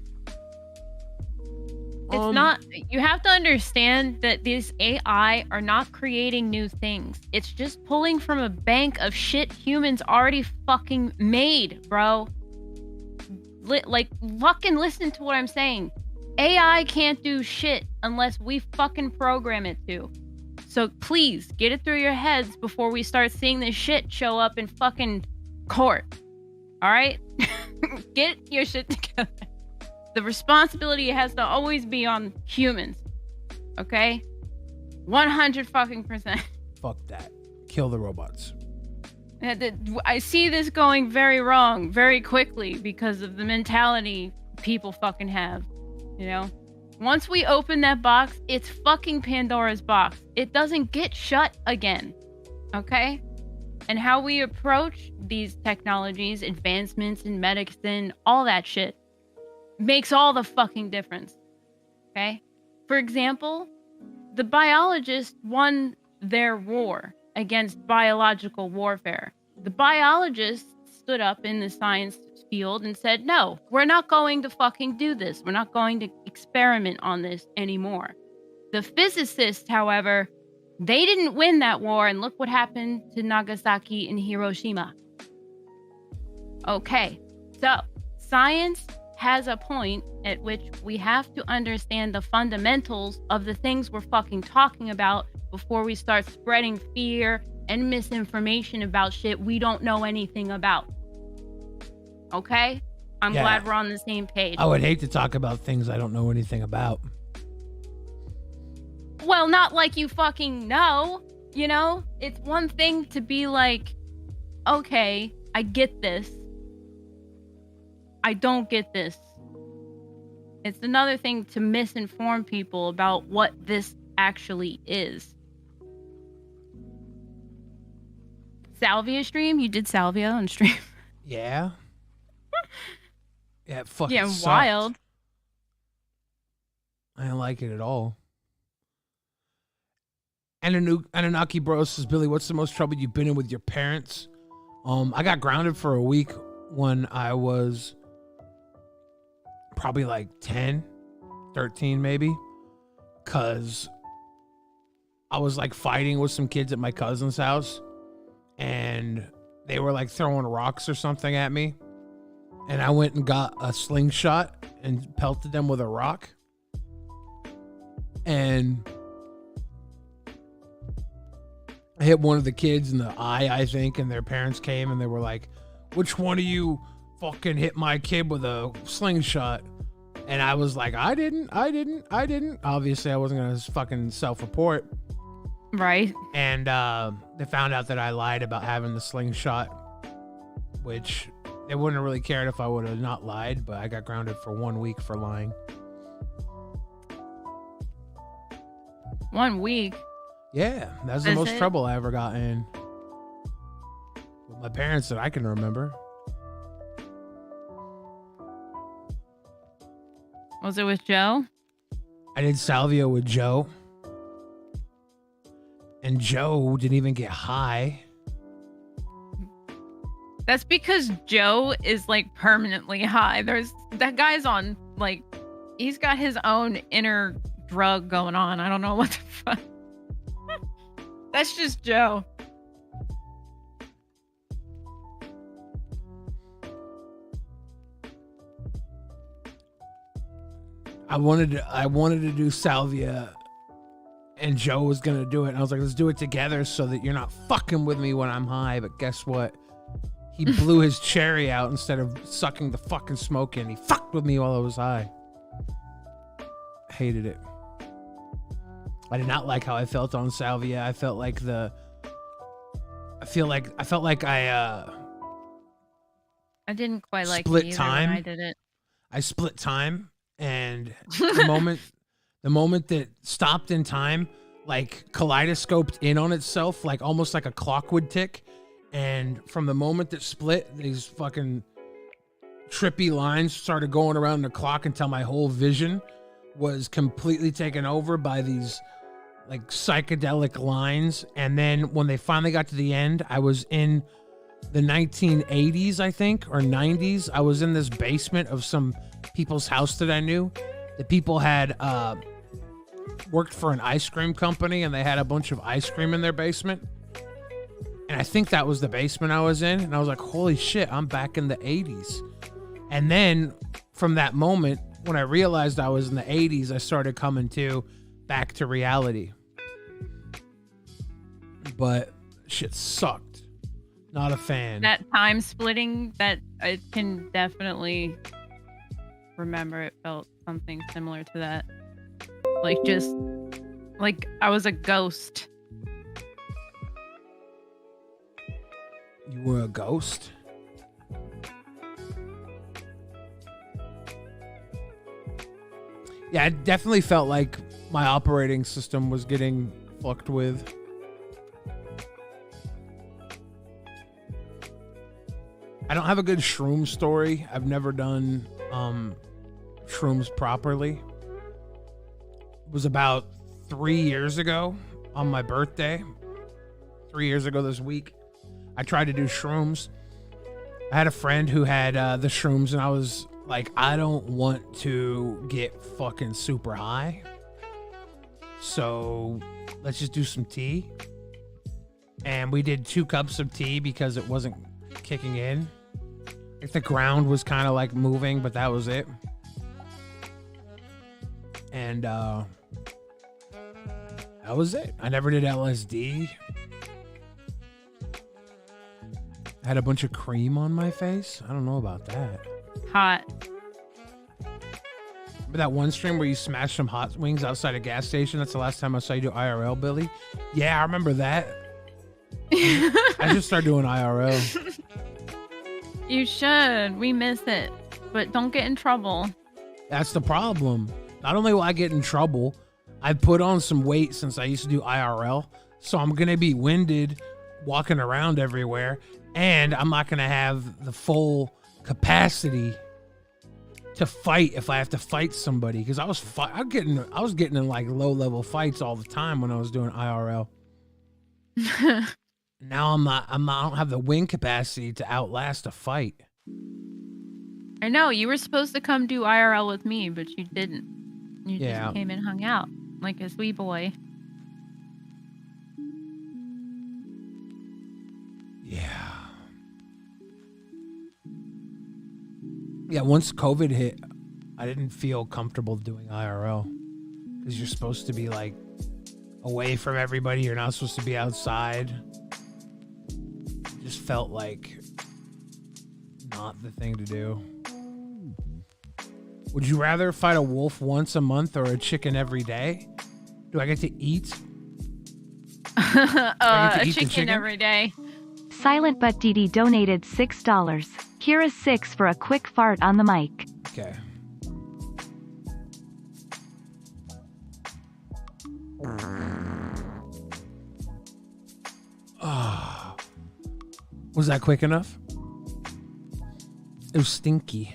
C: It's not. You have to understand that these AI are not creating new things. It's just pulling from a bank of shit humans already fucking made, bro. Like, fucking listen to what I'm saying. AI can't do shit unless we fucking program it to. So please, get it through your heads before we start seeing this shit show up in fucking court. Alright? Get your shit together. The responsibility has to always be on humans. Okay? 100 fucking %.
A: Fuck that. Kill the robots.
C: I see this going very wrong very quickly because of the mentality people fucking have, you know? Once we open that box, it's fucking Pandora's box. It doesn't get shut again, okay? And how we approach these technologies, advancements in medicine, all that shit, makes all the fucking difference, okay? For example, the biologists won their war against biological warfare. The biologists stood up in the science field and said, no, we're not going to fucking do this. We're not going to experiment on this anymore. The physicists, however, they didn't win that war, and look what happened to Nagasaki and Hiroshima. Okay, so science has a point at which we have to understand the fundamentals of the things we're fucking talking about before we start spreading fear and misinformation about shit we don't know anything about. Okay? I'm glad we're on the same page.
A: I would hate to talk about things I don't know anything about.
C: Well, not like you fucking know, you know? It's one thing to be like, okay, I get this. I don't get this. It's another thing to misinform people about what this actually is. Salvia stream? You did Salvia on stream?
A: Yeah. Yeah, it fucking sucked.
C: Wild.
A: I don't like it at all. And Anunnaki Bro says, Billy, what's the most trouble you've been in with your parents? I got grounded for a week when I was probably like 10, 13 maybe. Because I was like fighting with some kids at my cousin's house. And they were like throwing rocks or something at me. And I went and got a slingshot and pelted them with a rock. And I hit one of the kids in the eye, I think, and their parents came and they were like, which one of you fucking hit my kid with a slingshot? And I was like, I didn't. Obviously, I wasn't going to fucking self-report.
C: Right.
A: And they found out that I lied about having the slingshot, which they wouldn't have really cared if I would have not lied, but I got grounded for 1 week for lying.
C: 1 week?
A: Yeah, that's the most trouble I ever got in with my parents that I can remember.
C: Was it with Joe?
A: I did Salvia with Joe. And Joe didn't even get high.
C: That's because Joe is like permanently high. That guy's on like, he's got his own inner drug going on. I don't know what the fuck. That's just Joe.
A: I wanted to do Salvia, and Joe was gonna do it. And I was like, let's do it together so that you're not fucking with me when I'm high. But guess what? He blew his cherry out instead of sucking the fucking smoke in. He fucked with me while I was high. Hated it. I did not like how I felt on Salvia. I felt like I
C: didn't quite like
A: split
C: it either
A: time.
C: when I did it.
A: I split time, and the moment that stopped in time, like kaleidoscoped in on itself, like almost like a clock would tick. And from the moment that split, these fucking trippy lines started going around the clock until my whole vision was completely taken over by these like psychedelic lines. And then when they finally got to the end, I was in the 1980s, I think, or 90s. I was in this basement of some people's house that I knew. The people had worked for an ice cream company, and they had a bunch of ice cream in their basement. And I think that was the basement I was in. And I was like, holy shit, I'm back in the 80s. And then from that moment, when I realized I was in the 80s, I started coming back to reality. But shit sucked. Not a fan.
C: That time splitting, that I can definitely remember. It felt something similar to that. Like just like I was a ghost.
A: You were a ghost? Yeah, it definitely felt like my operating system was getting fucked with. I don't have a good shroom story. I've never done shrooms properly. It was about 3 years ago on my birthday. 3 years ago this week, I tried to do shrooms. I had a friend who had the shrooms, and I was like, I don't want to get fucking super high. So let's just do some tea. And we did 2 cups of tea because it wasn't kicking in. Like the ground was kind of like moving, but that was it. And that was it. I never did LSD. I had a bunch of cream on my face. I don't know about that.
C: Hot.
A: Remember that one stream where you smashed some hot wings outside a gas station? That's the last time I saw you do IRL, Billy. Yeah, I remember that. I should start doing IRL.
C: You should. We miss it. But don't get in trouble.
A: That's the problem. Not only will I get in trouble, I've put on some weight since I used to do IRL. So I'm going to be winded walking around everywhere. And I'm not going to have the full capacity to fight if I have to fight somebody. Because I was getting in like low level fights all the time when I was doing IRL. Now I don't have the wing capacity to outlast a fight.
C: I know, you were supposed to come do IRL with me, but you didn't. You just came and hung out like a sweet boy.
A: Yeah. Yeah, once COVID hit, I didn't feel comfortable doing IRL. Because you're supposed to be like away from everybody. You're not supposed to be outside. Just felt like not the thing to do. Would you rather fight a wolf once a month or a chicken every day? Do I get to eat?
C: A chicken every day.
D: Silent But DD donated $6. Here is 6 for a quick fart on the mic.
A: Okay. Was that quick enough? It was stinky.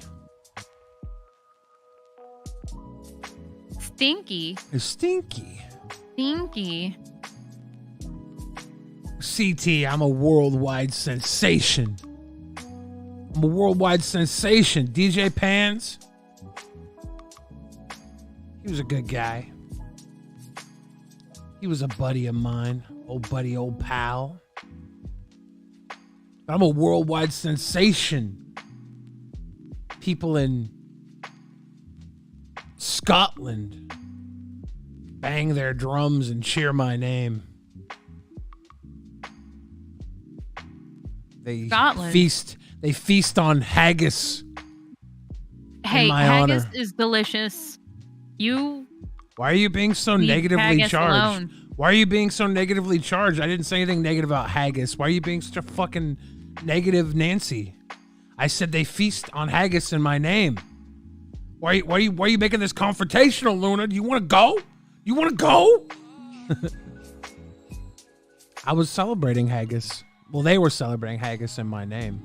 C: Stinky?
A: It's stinky.
C: Stinky?
A: CT, I'm a worldwide sensation. I'm a worldwide sensation. DJ Pans. He was a good guy. He was a buddy of mine. Old buddy, old pal. I'm a worldwide sensation. People in Scotland bang their drums and cheer my name. They feast on haggis.
C: Hey,
A: in my
C: haggis
A: honor.
C: is delicious.
A: Why are you being so negatively charged?
C: Alone.
A: Why are you being so negatively charged? I didn't say anything negative about haggis. Why are you being such a fucking negative Nancy? I said they feast on haggis in my name. Why are you making this confrontational, Luna? Do you want to go? You want to go? I was celebrating haggis. Well, they were celebrating haggis in my name.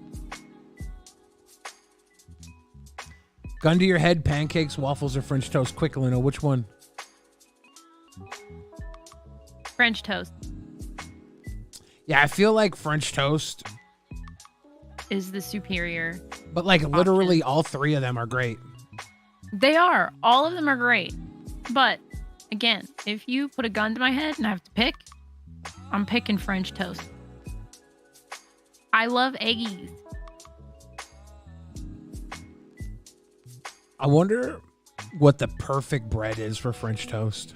A: Gun to your head, pancakes, waffles, or French toast. Quick, Luna, which one?
C: French toast.
A: Yeah, I feel like French toast
C: Is the superior.
A: But like literally all 3 of them are great.
C: They are. All of them are great. But again, if you put a gun to my head and I have to pick, I'm picking French toast. I love eggies.
A: I wonder what the perfect bread is for French toast.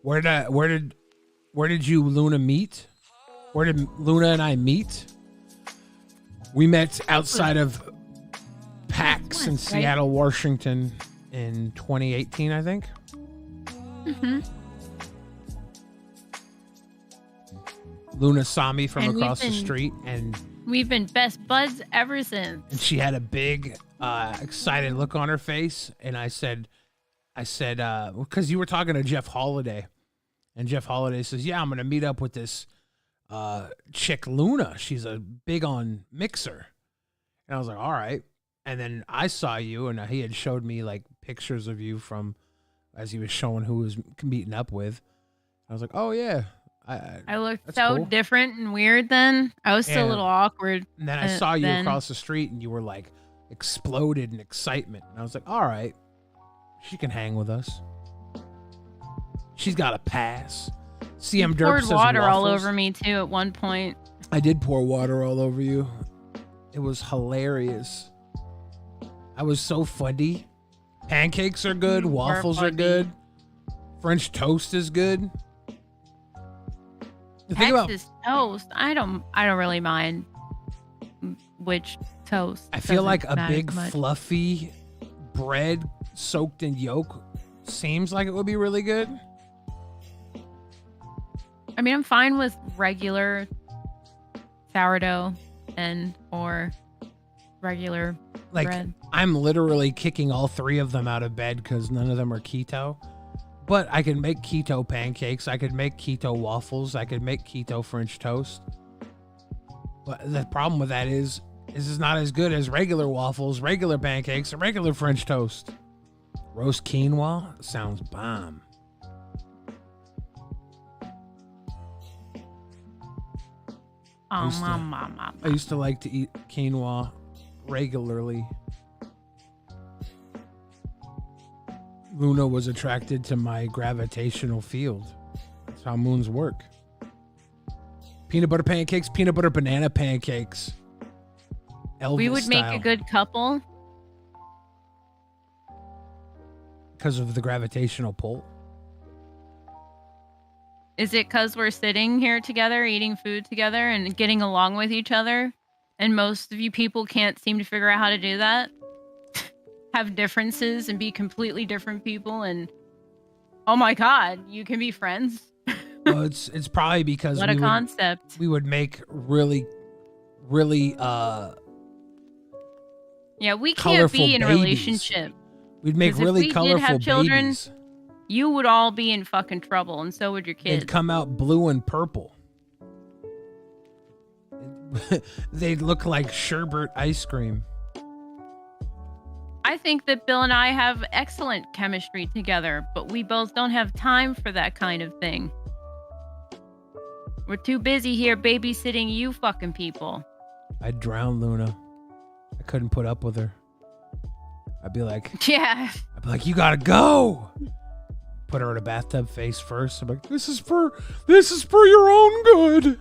A: Where did you, Luna, meet? Where did Luna and I meet? We met outside of PAX in Seattle, Washington in 2018, I think.
C: Mm-hmm.
A: Luna saw me from across the street and
C: We've been best buds ever since.
A: And she had a big, excited look on her face. And I said, because you were talking to Jeff Holiday, and Jeff Holiday says, yeah, I'm going to meet up with this chick Luna. She's a big on Mixer. And I was like, all right. And then I saw you, and he had showed me like pictures of you from as he was showing who he was meeting up with. I was like, oh yeah.
C: I looked so cool. Different and weird then. I was still a little awkward.
A: And then I saw you across the street, and you were like exploded in excitement. And I was like, all right, she can hang with us. She's got a pass. CM Derp
C: poured
A: says
C: water
A: waffles.
C: all over me too at one point.
A: I did pour water all over you. It was hilarious. I was so funny. Pancakes are good. Waffles are good. French toast is good.
C: Texas toast. I don't really mind which toast.
A: I feel like a big fluffy bread soaked in yolk seems like it would be really good.
C: I mean, I'm fine with regular sourdough or regular bread.
A: I'm literally kicking all three of them out of bed because none of them are keto. But I can make keto pancakes. I could make keto waffles. I could make keto French toast. But the problem with that is it's not as good as regular waffles, regular pancakes, or regular French toast. Roast quinoa sounds bomb. I used to like to eat quinoa regularly. Luna was attracted to my gravitational field. That's how moons work. Peanut butter pancakes, peanut butter banana pancakes. Elvis
C: we would
A: style.
C: make a good couple.
A: Because of the gravitational pull.
C: Is it because we're sitting here together, eating food together, and getting along with each other? And most of you people can't seem to figure out how to do that? Have differences and be completely different people, and oh my god, you can be friends.
A: Well, it's probably because
C: what a concept.
A: We would make really
C: yeah, we can't be in a relationship.
A: We'd make really colorful
C: have children,
A: babies.
C: You would all be in fucking trouble, and so would your kids.
A: They'd come out blue and purple. They'd look like sherbet ice cream.
C: I think that Bill and I have excellent chemistry together, but we both don't have time for that kind of thing. We're too busy here babysitting you fucking people.
A: I'd drown Luna. I couldn't put up with her. I'd be like,
C: yeah.
A: You gotta go. Put her in a bathtub face first. I'm like, this is for your own good.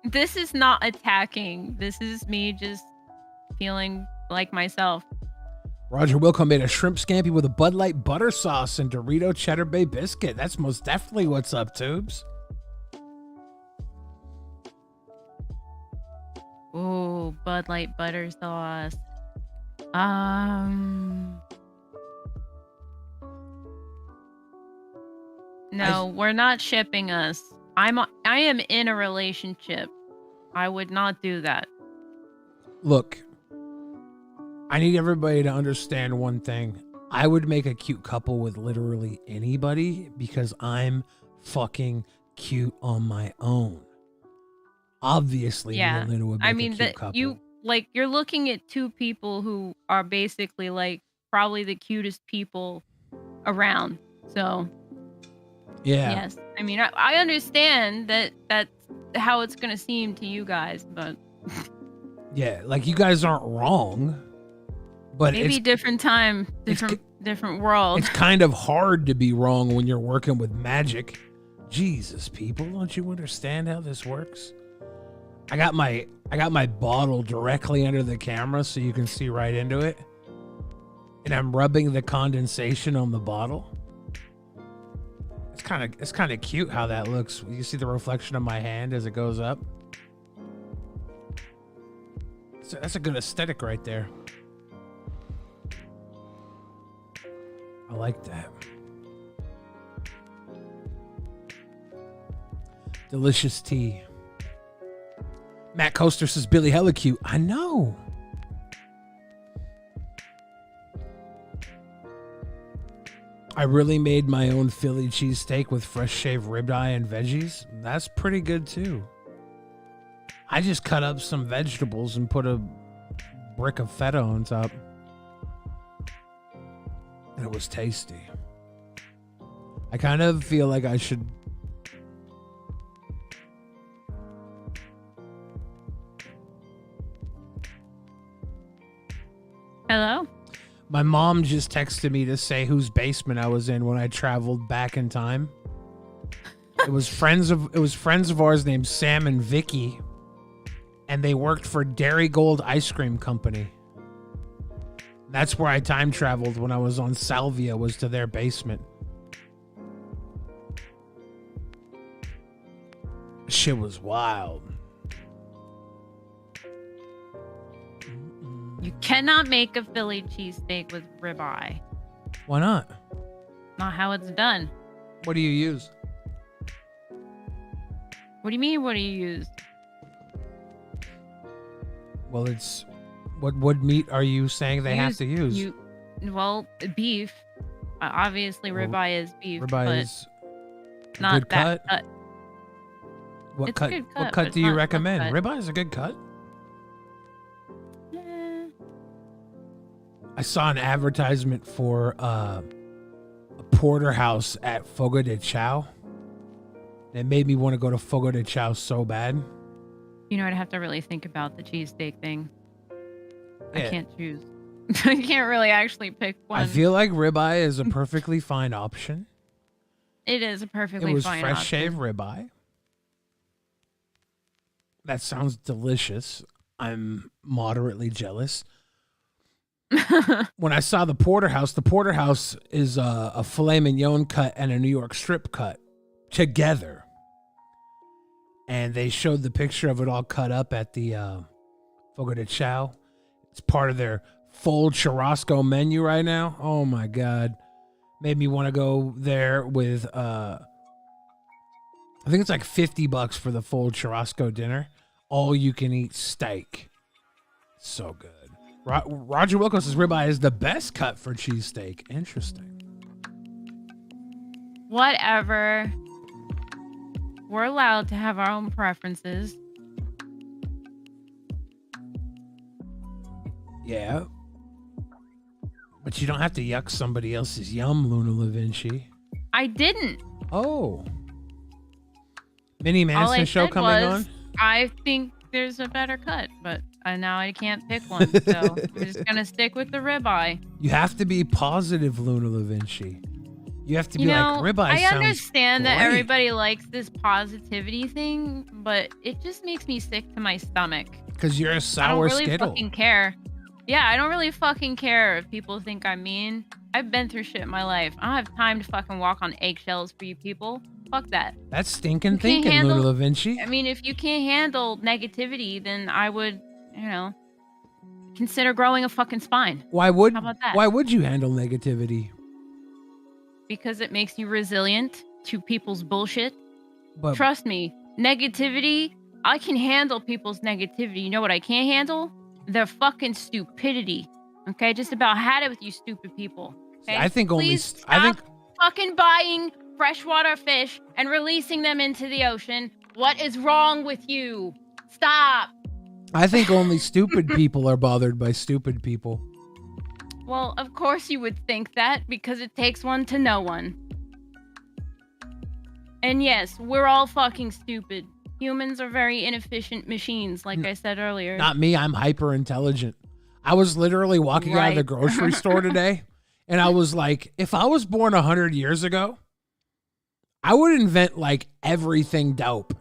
C: This is not attacking. This is me just feeling like myself.
A: Roger Wilco made a shrimp scampi with a Bud Light butter sauce and Dorito Cheddar Bay biscuit. That's most definitely what's up, Tubes.
C: Ooh, Bud Light butter sauce. No, we're not shipping us. I am in a relationship. I would not do that.
A: Look, I need everybody to understand one thing. I would make a cute couple with literally anybody because I'm fucking cute on my own. Obviously,
C: yeah.
A: Luna would make a cute couple.
C: You're looking at two people who are basically like probably the cutest people around. So,
A: yeah.
C: Yes. I mean, I understand that that's how it's going to seem to you guys, but
A: yeah, like you guys aren't wrong. But
C: maybe different time, different world.
A: It's kind of hard to be wrong when you're working with magic. Jesus, people, don't you understand how this works? I got my bottle directly under the camera so you can see right into it. And I'm rubbing the condensation on the bottle. It's kind of cute how that looks. You see the reflection of my hand as it goes up. So that's a good aesthetic right there. I like that. Delicious tea. Matt Coaster says Billy hella cute. I know. I really made my own Philly cheesesteak with fresh shaved ribeye and veggies. That's pretty good too. I just cut up some vegetables and put a brick of feta on top. And it was tasty. I kind of feel like I should...
C: Hello?
A: My mom just texted me to say whose basement I was in when I traveled back in time. It was friends of ours named Sam and Vicky, and they worked for Dairy Gold Ice Cream Company. That's where I time traveled when I was on Salvia, was to their basement. Shit was wild.
C: You cannot make a Philly cheesesteak with ribeye.
A: Why not?
C: Not how it's done.
A: What do you use?
C: What do you mean, what do you use?
A: Well, it's... What meat are you saying they have to use?
C: Well, beef. Obviously, ribeye is beef.
A: Ribeye is a
C: not
A: good
C: that
A: cut. What
C: It's a
A: cut?
C: good cut,
A: What cut
C: but
A: do you
C: not that
A: recommend?
C: cut.
A: Ribeye is a good cut. I saw an advertisement for a porterhouse at Fogo de Chao. It made me want to go to Fogo de Chao so bad.
C: You know, I'd have to really think about the cheesesteak thing. I
A: Yeah.
C: can't choose. I can't really actually pick one.
A: I feel like ribeye is a perfectly fine option.
C: It is a perfectly
A: It was
C: fine
A: fresh
C: option.
A: shaved ribeye. That sounds delicious. I'm moderately jealous. When I saw the porterhouse is a filet mignon cut and a New York strip cut together. And they showed the picture of it all cut up at the Fogo de Chao. It's part of their full churrasco menu right now. Oh my God. Made me want to go there with, I think it's like $50 for the full churrasco dinner. All you can eat steak. So good. Roger Wilco says ribeye is the best cut for cheesesteak. Interesting.
C: Whatever. We're allowed to have our own preferences.
A: Yeah. But you don't have to yuck somebody else's yum, Luna La Vinci.
C: I didn't.
A: Oh. Minnie
C: All I
A: Manson show
C: said
A: coming
C: was,
A: on?
C: I think there's a better cut, but now I can't pick one. So we're just going to stick with the ribeye.
A: You have to be positive, Luna La Vinci. You have to be like, ribeye
C: I
A: sounds
C: understand that
A: great.
C: everybody likes this positivity thing, but it just makes me sick to my stomach.
A: Because you're a
C: I don't
A: sour
C: really
A: skittle.
C: fucking care. Yeah, I don't really fucking care if people think I'm mean. I've been through shit in my life. I don't have time to fucking walk on eggshells for you people. Fuck that.
A: That's stinking
C: You can't
A: thinking, Luna
C: handle-
A: La Vinci.
C: I mean, if you can't handle negativity, then I would, consider growing a fucking spine.
A: Why would
C: How about that?
A: Why would you handle negativity?
C: Because it makes you resilient to people's bullshit.
A: But
C: Trust me, negativity, I can handle people's negativity. You know what I can't handle? Their fucking stupidity. Okay, just about had it with you stupid people. Okay?
A: I think only
C: Please
A: st-
C: stop
A: I think
C: fucking buying freshwater fish and releasing them into the ocean. What is wrong with you? Stop.
A: only stupid people are bothered by stupid people.
C: Well, of course you would think that because it takes one to know one. And yes, we're all fucking stupid. Humans are very inefficient machines, like I said earlier.
A: Not me. I'm hyper intelligent. I was literally walking out of the
C: Right.
A: grocery store today, and I was like, if I was born 100 years ago, I would invent like everything dope.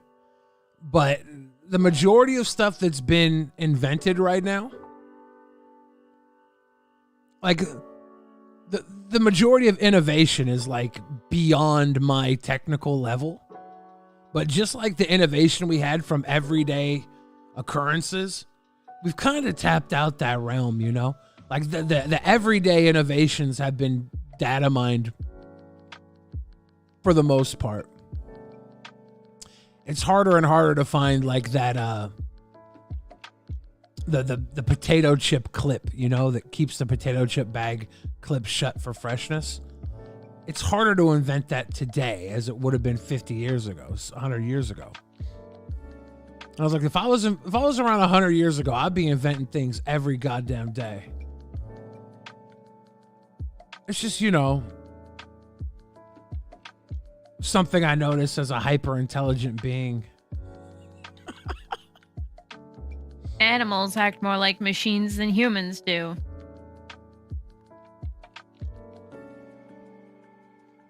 A: But the majority of stuff that's been invented right now, like the majority of innovation is like beyond my technical level. But just like the innovation we had from everyday occurrences, we've kind of tapped out that realm, you know? Like the everyday innovations have been data mined for the most part. It's harder and harder to find like that the potato chip clip, you know, that keeps the potato chip bag clip shut for freshness. It's harder to invent that today as it would have been 50 years ago, 100 years ago. I was like, if I was around 100 years ago, I'd be inventing things every goddamn day. It's just, you know, something I noticed as a hyper intelligent being.
C: Animals act more like machines than humans do.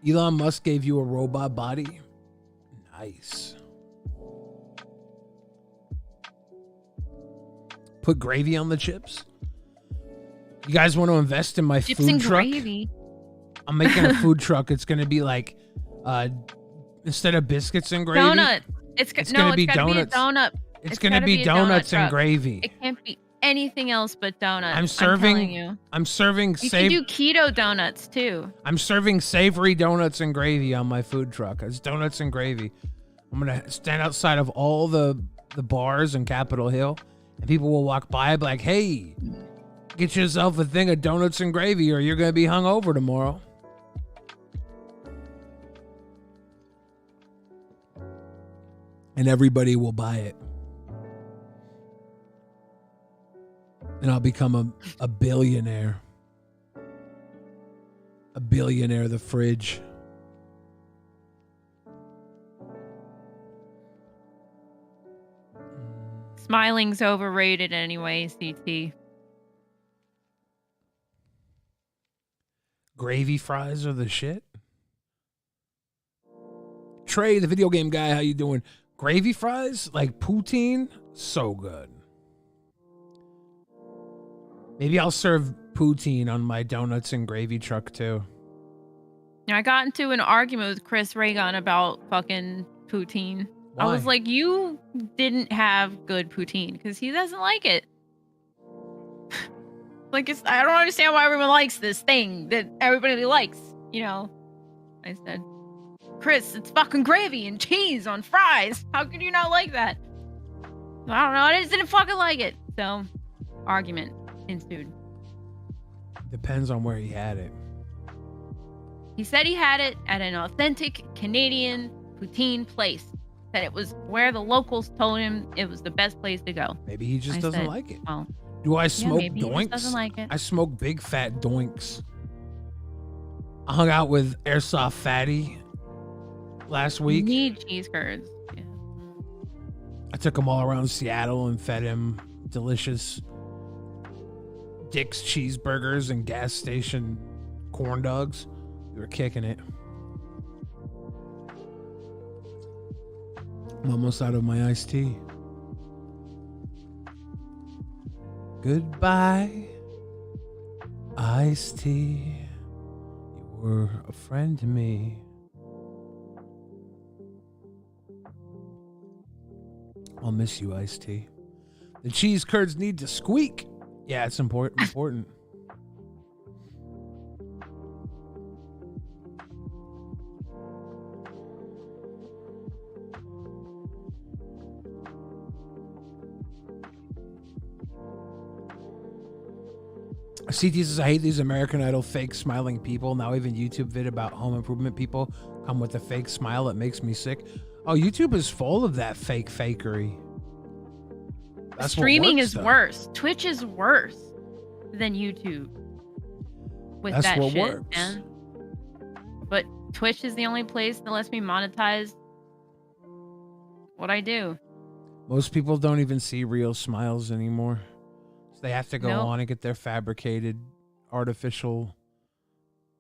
A: Elon Musk gave you a robot body? Nice. Put gravy on the chips? You guys want to invest in my
C: Chips
A: food
C: and
A: truck?
C: gravy.
A: I'm making a food truck. It's going to be like, instead of biscuits and gravy.
C: Donut. It's
A: going to be donuts.
C: Be a donut.
A: It's going to be donuts and gravy.
C: It can't be anything else but donuts.
A: I'm telling you.
C: You can do keto donuts too.
A: I'm serving savory donuts and gravy on my food truck. It's donuts and gravy. I'm going to stand outside of all the bars in Capitol Hill, and people will walk by and be like, hey, get yourself a thing of donuts and gravy or you're going to be hungover tomorrow. And everybody will buy it. And I'll become a billionaire. A billionaire of the fridge.
C: Smiling's overrated anyway, CT.
A: Gravy fries are the shit. Trey, the video game guy, how you doing? Gravy fries, like poutine, so good. Maybe I'll serve poutine on my donuts and gravy truck too.
C: I got into an argument with Chris Reagan about fucking poutine.
A: Why?
C: I was like, you didn't have good poutine because he doesn't like it. Like, I don't understand why everyone likes this thing that everybody likes, you know? I said, Chris, it's fucking gravy and cheese on fries. How could you not like that? I don't know. I just didn't fucking like it. So, argument ensued.
A: Depends on where he had it.
C: He said he had it at an authentic Canadian poutine place. That it was where the locals told him it was the best place to go.
A: Maybe he just doesn't like it.
C: Well,
A: do I smoke
C: maybe
A: doinks?
C: He just doesn't like it.
A: I smoke big fat doinks. I hung out with Airsoft Fatty last week.
C: You need cheese curds. Yeah.
A: I took him all around Seattle and fed him delicious Dick's cheeseburgers and gas station corn dogs. We were kicking it. I'm almost out of my iced tea. Goodbye, iced tea. You were a friend to me. I'll miss you, iced tea. The cheese curds need to squeak. Yeah, it's important. CT says, I hate these American Idol fake smiling people. Now even YouTube vid about home improvement people come with a fake smile. It makes me sick. Oh, YouTube is full of that fake fakery. That's
C: Streaming is worse. Twitch is worse than YouTube. With that shit,
A: works.
C: Man. But Twitch is the only place that lets me monetize what I do.
A: Most people don't even see real smiles anymore. So they have to go
C: Nope.
A: on and get their fabricated, artificial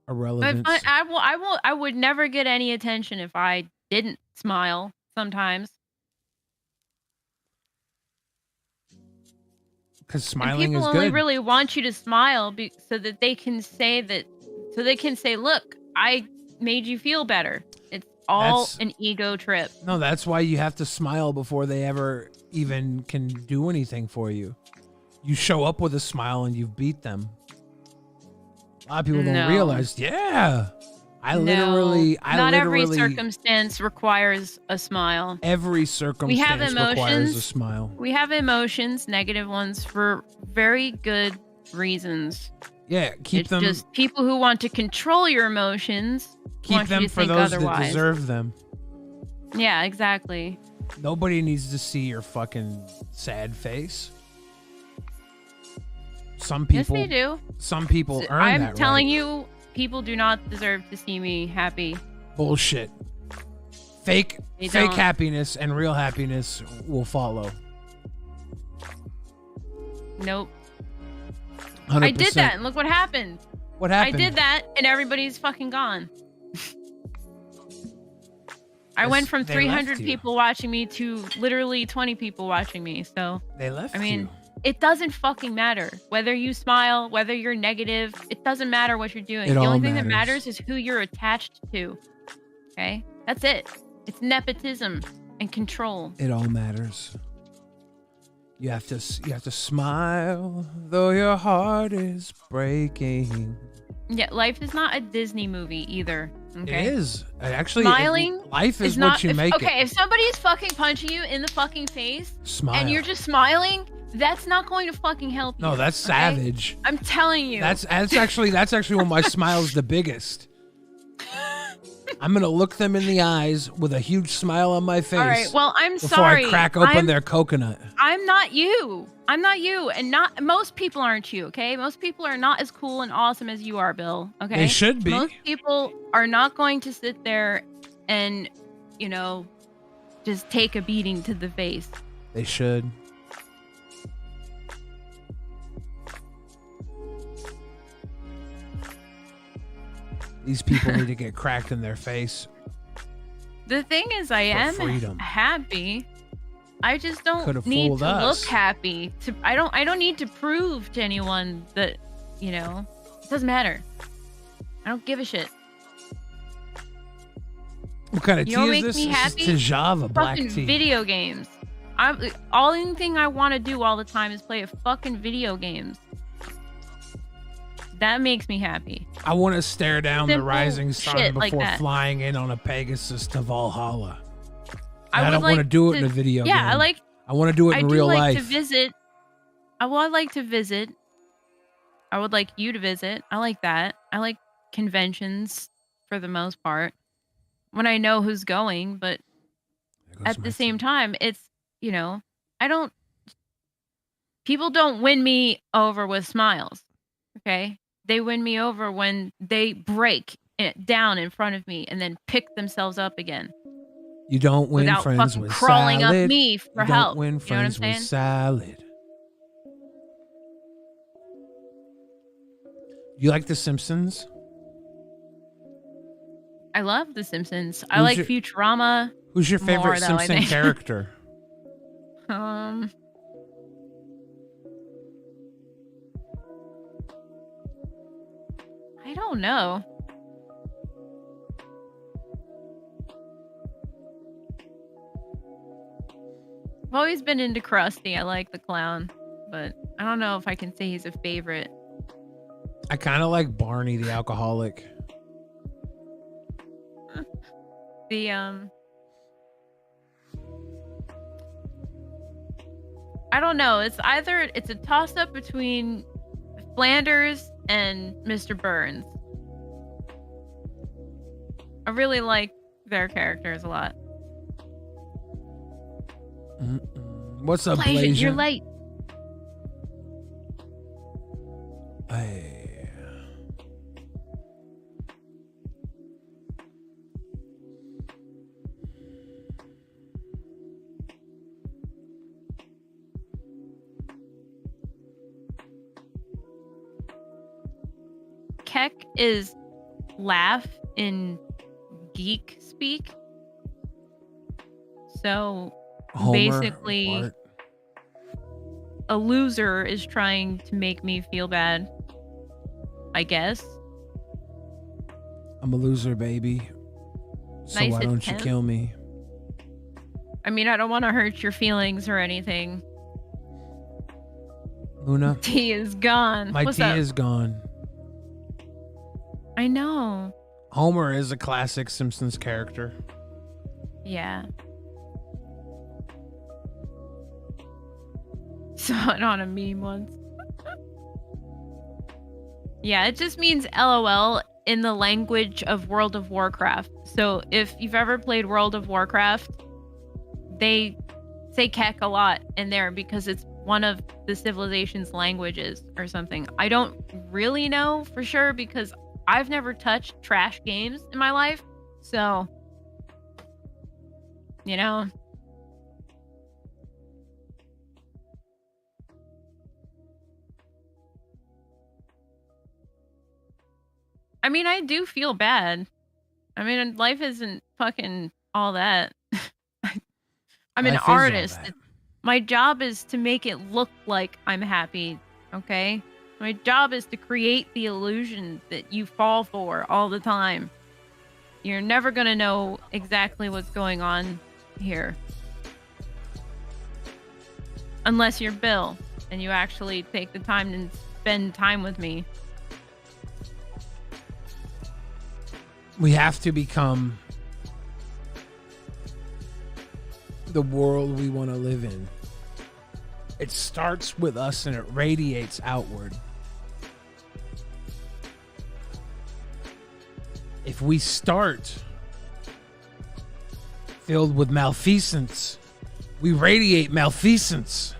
A: irrelevance.
C: But I would never get any attention if I didn't smile sometimes.
A: Because
C: And
A: smiling
C: people
A: is
C: only
A: good.
C: really want you to smile so that they can say look, I made you feel better. It's all
A: That's-
C: an ego trip.
A: No, that's why you have to smile before they ever even can do anything for you. You show up with a smile and you've beat them. A lot of people don't
C: No.
A: realize, yeah,
C: Not every circumstance requires a smile.
A: Every circumstance requires a smile.
C: We have emotions, negative ones, for very good reasons.
A: Yeah, keep them.
C: Just people who want to control your emotions.
A: Keep them for those that deserve them.
C: Yeah, exactly.
A: Nobody needs to see your fucking sad face. Some people.
C: Yes, they do.
A: Some people earn that right.
C: I'm telling you, people do not deserve to see me happy.
A: Bullshit. Fake happiness and real happiness will follow.
C: Nope.
A: 100%.
C: I did that, and look what happened.
A: What happened?
C: I did that, and everybody's fucking gone. I went from 300 people watching me to literally 20 people watching me. So
A: they left you.
C: I mean, it doesn't fucking matter whether you smile, whether you're negative. It doesn't matter what you're doing. The only thing that matters is who you're attached to. Okay, that's it. It's nepotism and control.
A: It all matters. You have to smile though your heart is breaking.
C: Yeah, life is not a Disney movie either. Okay?
A: It is. Actually,
C: smiling.
A: Life is what you make it.
C: Okay, if somebody's fucking punching you in the fucking face,
A: smile,
C: and you're just smiling, that's not going to fucking help you.
A: No, that's savage.
C: I'm telling you.
A: That's actually when my smile's the biggest. I'm gonna look them in the eyes with a huge smile on my face.
C: All right. Well, I'm
A: before
C: sorry.
A: I crack open their coconut.
C: I'm not you. I'm not you, and not most people aren't you. Okay, most people are not as cool and awesome as you are, Bill. Okay,
A: they should be.
C: Most people are not going to sit there and, just take a beating to the face.
A: They should. These people need to get cracked in their face.
C: The thing is, I am happy. I just don't need to look happy. I don't need to prove to anyone that, it doesn't matter. I don't give a shit.
A: What kind of tea is this? This is Java black tea.
C: Video games. Only thing I want to do all the time is play a fucking video games. That makes me happy.
A: I want to stare down the rising sun before
C: like
A: flying in on a Pegasus to Valhalla. I don't want to do it in a video game.
C: Yeah,
A: I want to do it in real life.
C: I would like to visit. I would like you to visit. I like that. I like conventions for the most part. When I know who's going, but at the same time, it's, people don't win me over with smiles. Okay? They win me over when they break it down in front of me and then pick themselves up again.
A: You don't win friends with
C: crawling
A: salad.
C: Up me for
A: you
C: help.
A: Don't win friends with salad. You like The Simpsons?
C: I love The Simpsons. I like Futurama.
A: Who's your favorite Simpson character?
C: I don't know. I've always been into Krusty. I like the clown, but I don't know if I can say he's a favorite.
A: I kind of like Barney the alcoholic.
C: I don't know. It's a toss up between Flanders and Mr. Burns. I really like their characters a lot.
A: What's up, Blasian?
C: You're late.
A: Hey.
C: Keck is laugh in geek speak. So
A: Homer,
C: basically, a loser is trying to make me feel bad, I guess.
A: I'm a loser, baby. So
C: nice
A: why don't you kill me?
C: I mean, I don't want to hurt your feelings or anything.
A: Luna?
C: Tea is gone.
A: My tea is gone.
C: I know.
A: Homer is a classic Simpsons character.
C: Yeah. Saw it on a meme once. Yeah, it just means LOL in the language of World of Warcraft. So if you've ever played World of Warcraft, they say kek a lot in there because it's one of the civilization's languages or something. I don't really know for sure because I've never touched trash games in my life. So, you know. I mean, I do feel bad. I mean, life isn't fucking all that. I'm an
A: Life is all
C: artist.
A: that.
C: My job is to make it look like I'm happy, okay? My job is to create the illusion that you fall for all the time. You're never going to know exactly what's going on here. Unless you're Bill and you actually take the time to spend time with me.
A: We have to become the world we want to live in. It starts with us and it radiates outward. If we start filled with malfeasance, we radiate malfeasance.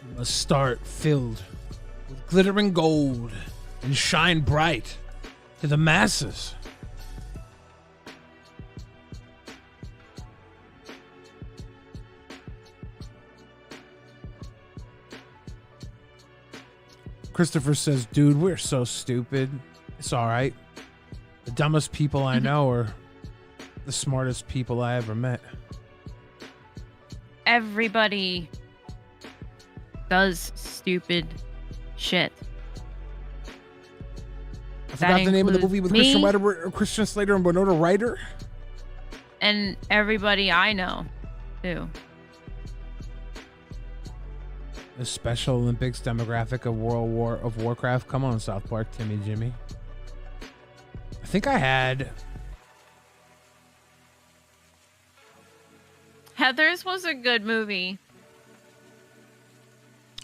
A: We must start filled with glittering gold and shine bright to the masses. Christopher says, dude, we're so stupid. It's all right. The dumbest people I know are the smartest people I ever met.
C: Everybody does stupid shit.
A: I forgot the name of the movie with
C: includes
A: Christian Slater and Winona Ryder.
C: And everybody I know, too.
A: The Special Olympics demographic of World of Warcraft. Come on, South Park, Timmy Jimmy. I think I had...
C: Heathers was a good movie.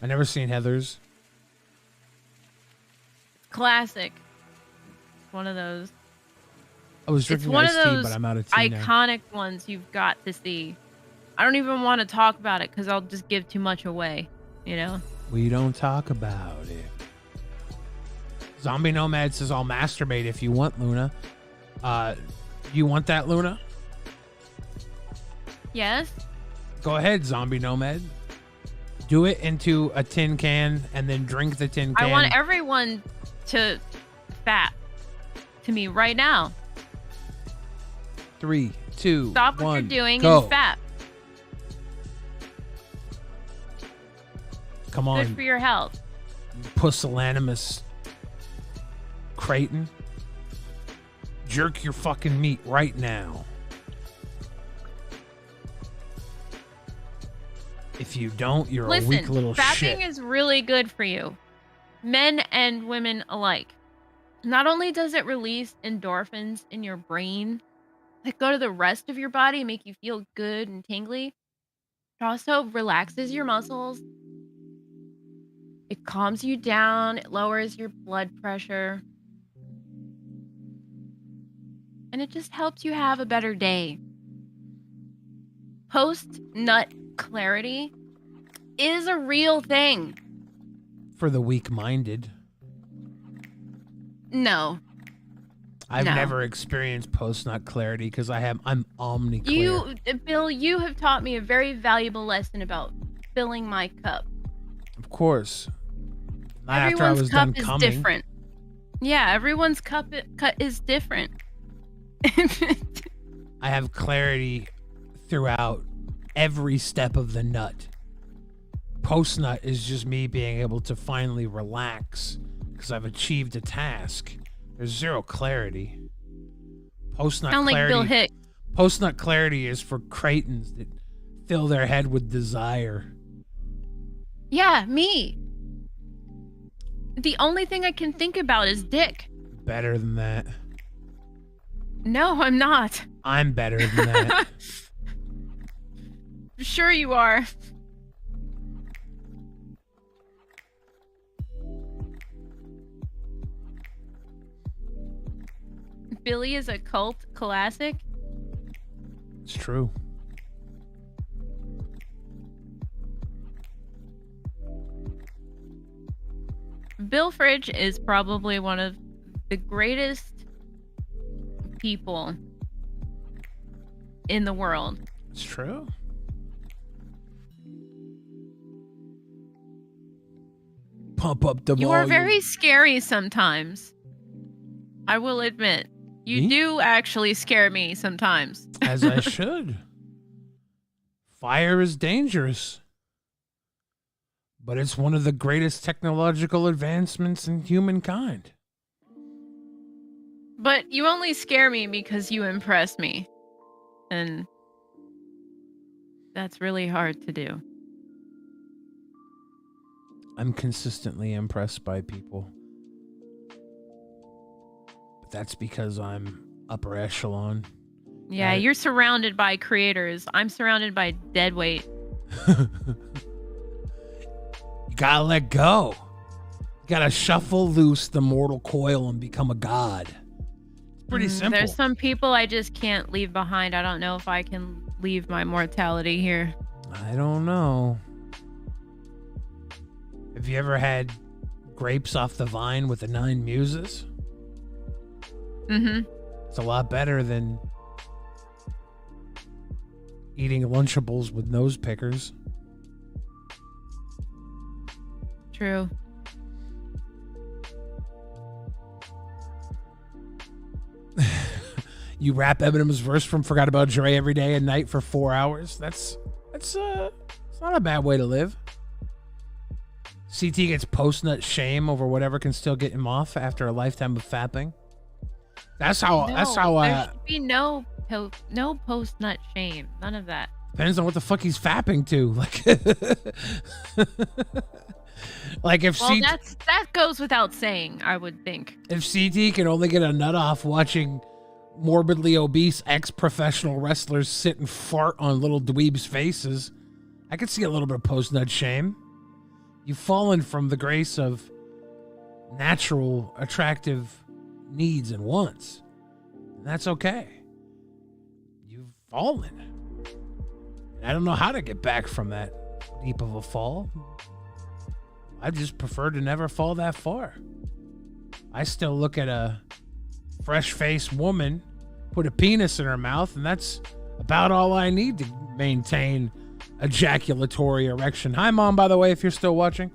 A: I never seen Heathers.
C: Classic. One of those.
A: I was
C: It's
A: drinking
C: one of
A: iced tea,
C: those
A: but I'm out of tea now.
C: iconic ones you've got to see. I don't even want to talk about it because I'll just give too much away, you know?
A: We don't talk about it. Zombie Nomad says, I'll masturbate if you want, Luna. You want that, Luna?
C: Yes?
A: Go ahead, Zombie Nomad. Do it into a tin can and then drink the tin can.
C: I want everyone to fap to me right now.
A: 3, 2,
C: Stop what
A: 1,
C: you're doing
A: go.
C: and fap.
A: Come on,
C: Good for your health.
A: pusillanimous Creighton. Jerk your fucking meat right now. If you don't, you're
C: Listen,
A: a weak little
C: fapping
A: shit.
C: is really good for you. Men and women alike. Not only does it release endorphins in your brain that go to the rest of your body and make you feel good and tingly, it also relaxes your muscles. It calms you down. It lowers your blood pressure. And it just helps you have a better day. Post-nut clarity is a real thing.
A: For the weak-minded.
C: No.
A: I've
C: No.
A: never experienced post-nut clarity because I'm omni-clear.
C: Bill, you have taught me a very valuable lesson about filling my cup.
A: Of course. Not after I
C: Everyone's
A: was
C: cup
A: done
C: is
A: coming.
C: different. Yeah, everyone's cup is different.
A: I have clarity throughout every step of the nut. Post-nut is just me being able to finally relax because I've achieved a task. There's zero clarity. Post-nut
C: Sound like
A: clarity.
C: Bill Hicks.
A: Post-nut clarity is for Creightons that fill their head with desire.
C: Yeah, me. The only thing I can think about is dick.
A: Better than that.
C: No, I'm not.
A: I'm better than that.
C: Sure you are. Billy is a cult classic.
A: It's true.
C: Bill Fridge is probably one of the greatest people in the world.
A: It's true. Pump up the volume.
C: You are very scary sometimes. I will admit. You
A: Me?
C: do actually scare me sometimes.
A: As I should. Fire is dangerous. But it's one of the greatest technological advancements in humankind.
C: But you only scare me because you impress me. And that's really hard to do.
A: I'm consistently impressed by people. But that's because I'm upper echelon.
C: Yeah, you're surrounded by creators. I'm surrounded by deadweight.
A: You gotta let go. You gotta shuffle loose the mortal coil and become a god. It's pretty simple.
C: There's some people I just can't leave behind. I don't know if I can leave my mortality here.
A: I don't know. Have you ever had grapes off the vine with the 9 muses?
C: Mm-hmm.
A: It's a lot better than eating Lunchables with nose pickers.
C: True.
A: You rap Eminem's verse from Forgot About Dre every day and night for 4 hours. It's not a bad way to live. CT gets post-nut shame over whatever can still get him off after a lifetime of fapping. That's how
C: There should be no post-nut shame. None of that.
A: Depends on what the fuck he's fapping to. Like if
C: Well, that goes without saying, I would think.
A: If CT can only get a nut off watching morbidly obese ex-professional wrestlers sit and fart on little dweebs' faces, I could see a little bit of post-nut shame. You've fallen from the grace of natural, attractive needs and wants. And that's okay. You've fallen. And I don't know how to get back from that deep of a fall. I just prefer to never fall that far. I still look at a fresh-faced woman, put a penis in her mouth, and that's about all I need to maintain ejaculatory erection. Hi, Mom, by the way, if you're still watching.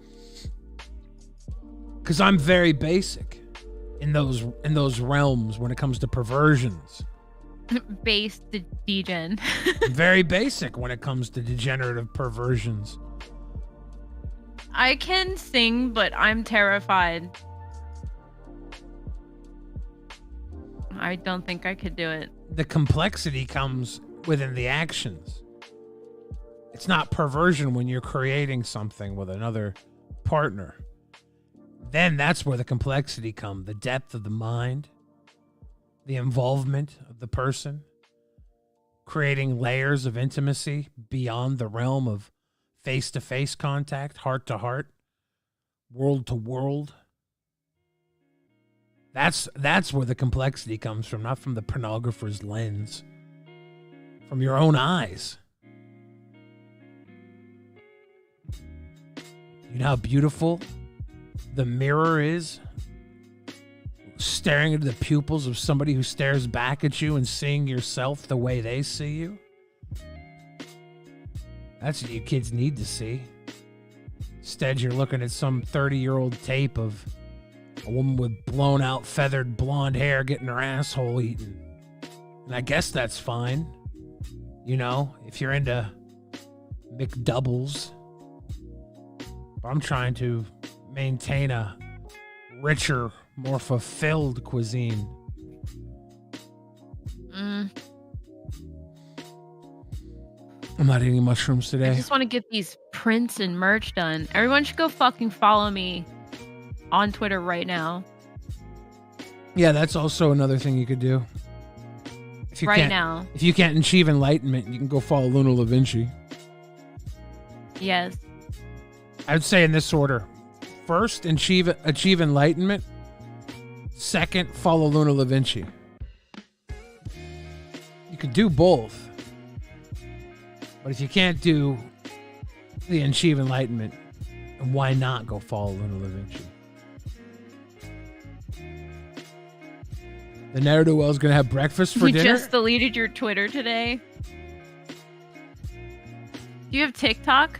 A: Because I'm very basic in those realms when it comes to perversions.
C: Base the degen.
A: Very basic when it comes to degenerative perversions.
C: I can sing, but I'm terrified. I don't think I could do it.
A: The complexity comes within the actions. It's not perversion when you're creating something with another partner. Then that's where the complexity comes. The depth of the mind, the involvement of the person, creating layers of intimacy beyond the realm of face-to-face contact, heart-to-heart, world-to-world. That's where the complexity comes from, not from the pornographer's lens. From your own eyes. You know how beautiful the mirror is? Staring into the pupils of somebody who stares back at you and seeing yourself the way they see you. That's what you kids need to see. Instead, you're looking at some 30-year-old tape of a woman with blown out feathered blonde hair getting her asshole eaten. And I guess that's fine. You know, if you're into McDoubles. But I'm trying to maintain a richer, more fulfilled cuisine. I'm not eating mushrooms today.
C: I just want to get these prints and merch done. Everyone should go fucking follow me on Twitter right now.
A: Yeah, that's also another thing you could do. If you
C: Right
A: can't,
C: now.
A: If you can't achieve enlightenment, you can go follow Luna Da Vinci.
C: Yes.
A: I would say in this order. First, achieve enlightenment. Second, follow Luna Da Vinci. You could do both. But if you can't do the achieve enlightenment, then why not go follow Luna Da Vinci? The ne'er-do-well is going to have breakfast for dinner?
C: You just deleted your Twitter today? Do you have TikTok?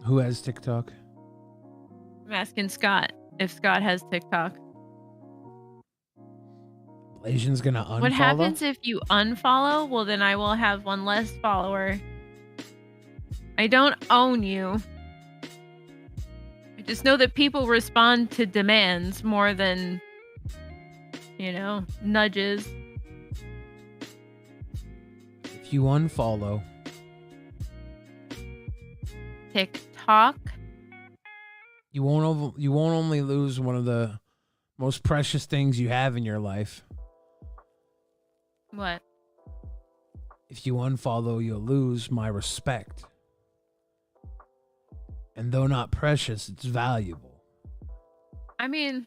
A: Who has TikTok?
C: I'm asking Scott if Scott has TikTok.
A: Blasian's going to unfollow?
C: What happens if you unfollow? Well, then I will have one less follower. I don't own you. I just know that people respond to demands more than, nudges.
A: If you unfollow
C: TikTok,
A: you won't only lose one of the most precious things you have in your life.
C: what?
A: If you unfollow, you'll lose my respect. And though not precious, it's valuable.
C: I mean,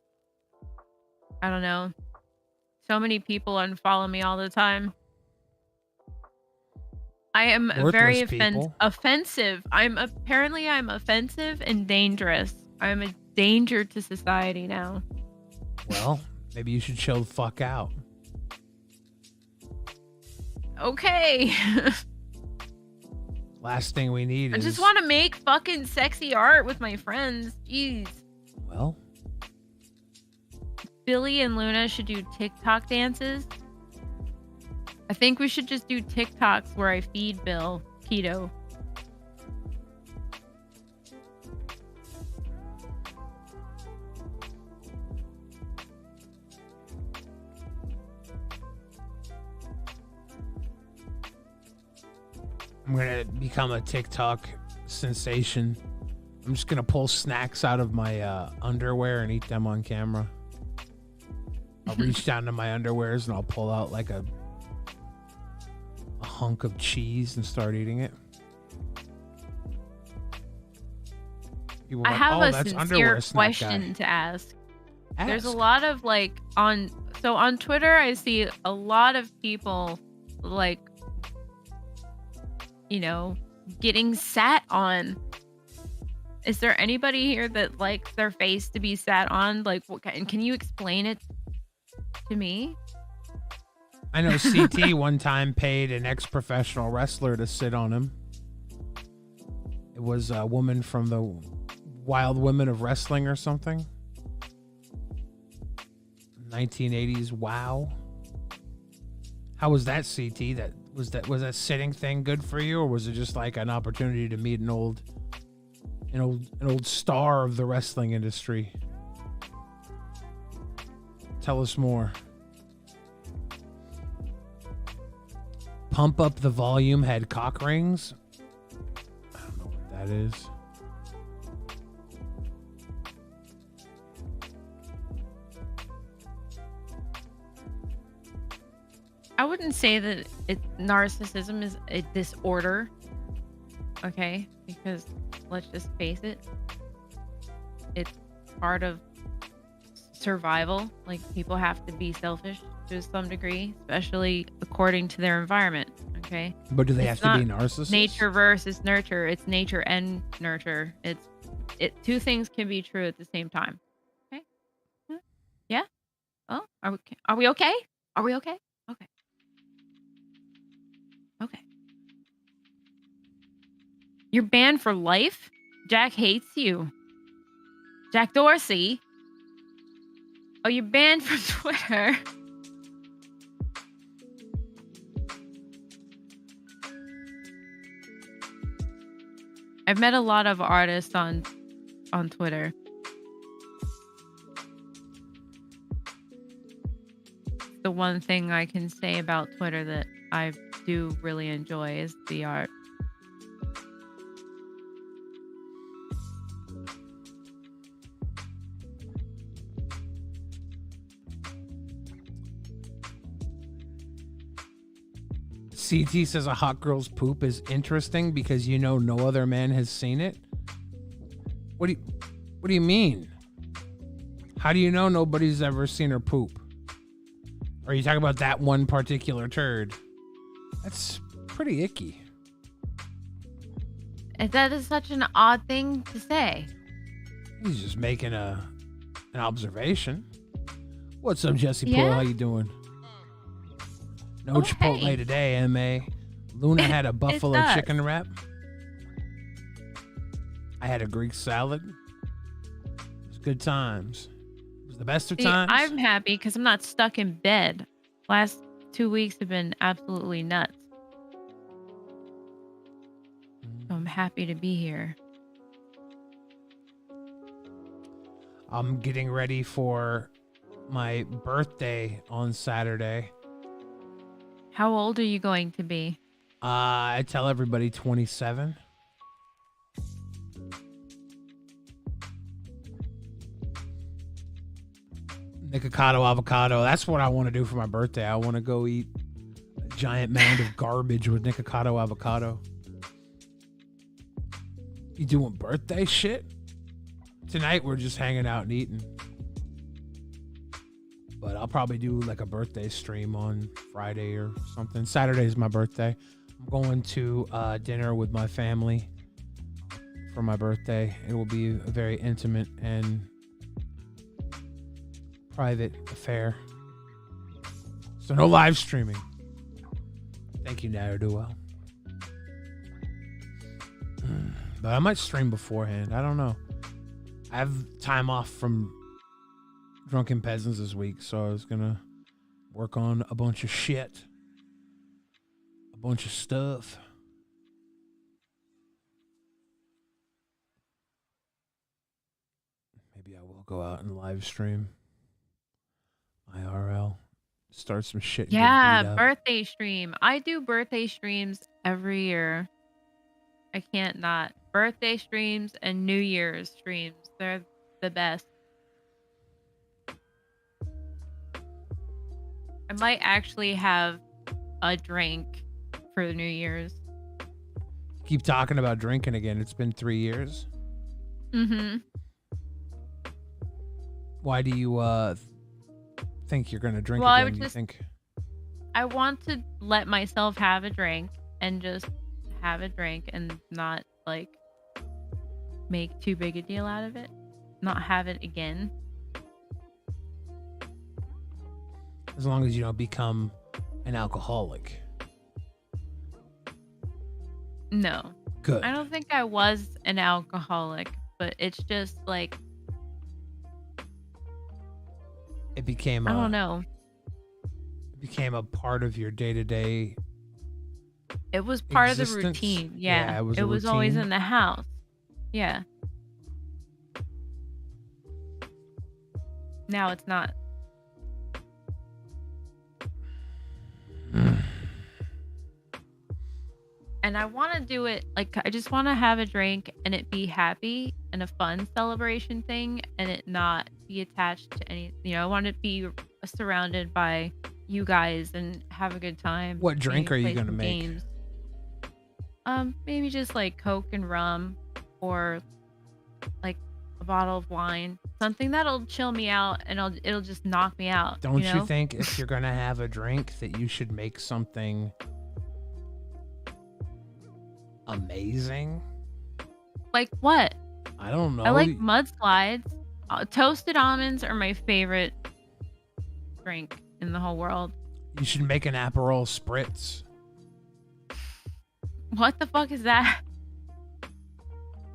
C: I don't know. So many people unfollow me all the time. I am very offensive. I'm offensive and dangerous. I'm a danger to society now.
A: Well, maybe you should chill the fuck out.
C: Okay.
A: Last thing we need
C: I
A: is...
C: just want to make fucking sexy art with my friends. Jeez.
A: Well...
C: Billy and Luna should do TikTok dances. I think we should just do TikToks where I feed Bill keto.
A: I'm going to become a TikTok sensation. I'm just going to pull snacks out of my underwear and eat them on camera. I'll reach down to my underwears and I'll pull out like a hunk of cheese and start eating it.
C: I have a sincere question to ask. There's a lot of on Twitter I see a lot of people getting sat on. Is there anybody here that likes their face to be sat on? Can you explain it to me?
A: I know CT one time paid an ex-professional wrestler to sit on him. It was a woman from the Wild Women of Wrestling or something. 1980s WoW. How was that, CT? Was that sitting thing good for you, or was it just like an opportunity to meet an old star of the wrestling industry? Tell us more. Pump Up the Volume had cock rings. I don't know what that is.
C: I wouldn't say that narcissism is a disorder. Okay? Because let's just face it. It's part of survival. People have to be selfish to some degree, especially according to their environment. Okay?
A: But do they have to be narcissists?
C: Nature versus nurture. It's nature and nurture. Two things can be true at the same time. Okay? Yeah? Oh, are we okay? Are we okay? Okay. Okay. You're banned for life? Jack hates you. Jack Dorsey? Oh, you're banned from Twitter. I've met a lot of artists on Twitter. The one thing I can say about Twitter that I do really enjoy is the art.
A: CT says a hot girl's poop is interesting because you know no other man has seen it. What do you mean? How do you know nobody's ever seen her poop? Are you talking about that one particular turd? That's pretty icky.
C: That is such an odd thing to say.
A: He's just making an observation. What's up, Jesse
C: Yeah?
A: Poyle? How you doing? No
C: Oh,
A: Chipotle
C: hey.
A: today, MA. Luna had a buffalo
C: does.
A: chicken wrap. I had a Greek salad. It was good times. It was the best of
C: See,
A: times.
C: I'm happy because I'm not stuck in bed. Last 2 weeks have been absolutely nuts. So I'm happy to be here.
A: I'm getting ready for my birthday on Saturday.
C: How old are you going to be?
A: I tell everybody 27. Nikocado avocado. That's what I want to do for my birthday. I want to go eat a giant mound of garbage with Nikocado avocado. You doing birthday shit? Tonight we're just hanging out and eating. But I'll probably do like a birthday stream on Friday or something. Saturday's my birthday. I'm going to dinner with my family for my birthday. It will be a very intimate and private affair. So no live streaming. Thank you, Naruto. But I might stream beforehand. I don't know. I have time off from Drunken Peasants this week, so I was gonna work on a bunch of shit. A bunch of stuff. Maybe I will go out and live stream. IRL. Start some shit. And get beat
C: Yeah,
A: up.
C: birthday stream. I do birthday streams every year. I can't not. Birthday streams and New Year's streams. They're the best. I might actually have a drink for the New Year's.
A: Keep talking about drinking again. It's been 3 years.
C: Mm-hmm.
A: Why do you think you're gonna drink
C: Well, I
A: again?
C: would
A: You
C: just-
A: think?
C: I want to let myself have a drink and just have a drink and not like make too big a deal out of it. Not have it again.
A: As long as you don't become an alcoholic.
C: No.
A: Good.
C: I don't think I was an alcoholic, but it's just like
A: It became.
C: I don't know.
A: It became a part of your day-to-day.
C: It was part of the
A: Existence?
C: routine.
A: Yeah,
C: Yeah.
A: it was
C: it
A: a
C: was always
A: routine.
C: in the house. Yeah. Now it's not. And I want to do it like I just want to have a drink and it be happy and a fun celebration thing and it not be attached to any, I want to be surrounded by you guys and have a good time.
A: What drink
C: maybe
A: are you
C: play
A: gonna
C: some
A: make?
C: games. Maybe just like Coke and rum or like a bottle of wine, something that'll chill me out and it'll just knock me out.
A: Don't
C: you know?
A: you think if you're gonna have a drink that you should make something amazing?
C: Like what?
A: I don't know.
C: I like mudslides. Toasted almonds are my favorite drink in the whole world.
A: You should make an Aperol spritz.
C: What the fuck is that?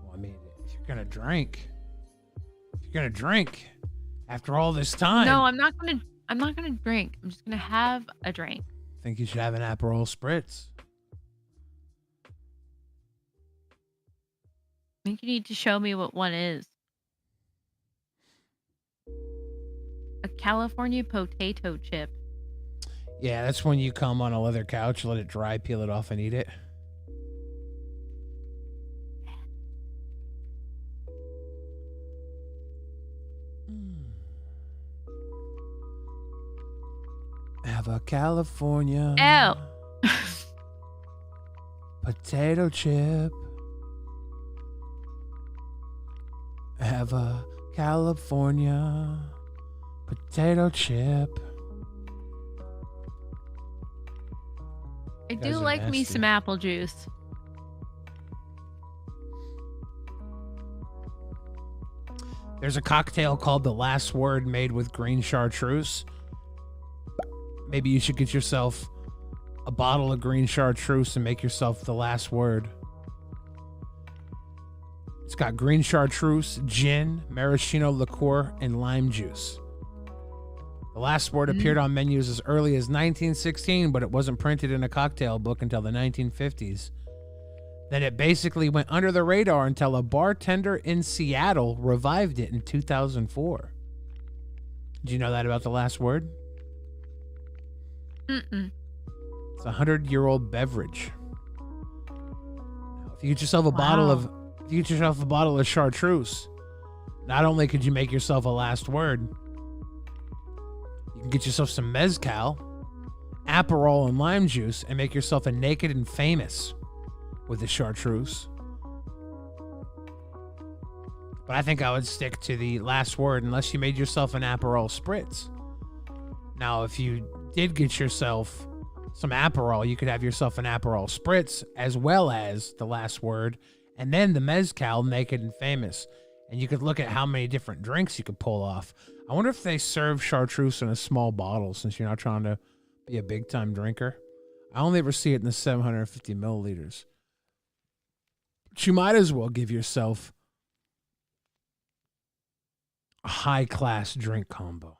A: Well, I mean, if you're gonna drink, after all this time,
C: No, I'm not gonna drink. I'm just gonna have a drink.
A: I think you should have an Aperol spritz.
C: I think you need to show me what one is. A California potato chip.
A: Yeah, that's when you come on a leather couch, let it dry, peel it off, and eat it. Have a California.
C: Ew.
A: potato chip. Have a California potato chip.
C: I
A: Guys
C: do
A: are
C: like me
A: nasty.
C: some apple juice.
A: There's a cocktail called The Last Word made with green chartreuse. Maybe you should get yourself a bottle of green chartreuse and make yourself the last word. It's got green chartreuse, gin, maraschino liqueur, and lime juice. The Last Word appeared on menus as early as 1916, but it wasn't printed in a cocktail book until the 1950s. Then it basically went under the radar until a bartender in Seattle revived it in 2004. Did you know that about The Last Word?
C: Mm-mm.
A: It's a 100-year-old beverage. Now, if you get yourself a bottle of chartreuse, not only could you make yourself a last word, you can get yourself some mezcal, Aperol, and lime juice, and make yourself a naked and famous with the chartreuse. But I think I would stick to the last word unless you made yourself an Aperol spritz. Now, if you did get yourself some Aperol, you could have yourself an Aperol spritz as well as the last word, and then the mezcal, naked and famous. And you could look at how many different drinks you could pull off. I wonder if they serve chartreuse in a small bottle since you're not trying to be a big-time drinker. I only ever see it in the 750 milliliters. But you might as well give yourself a high-class drink combo.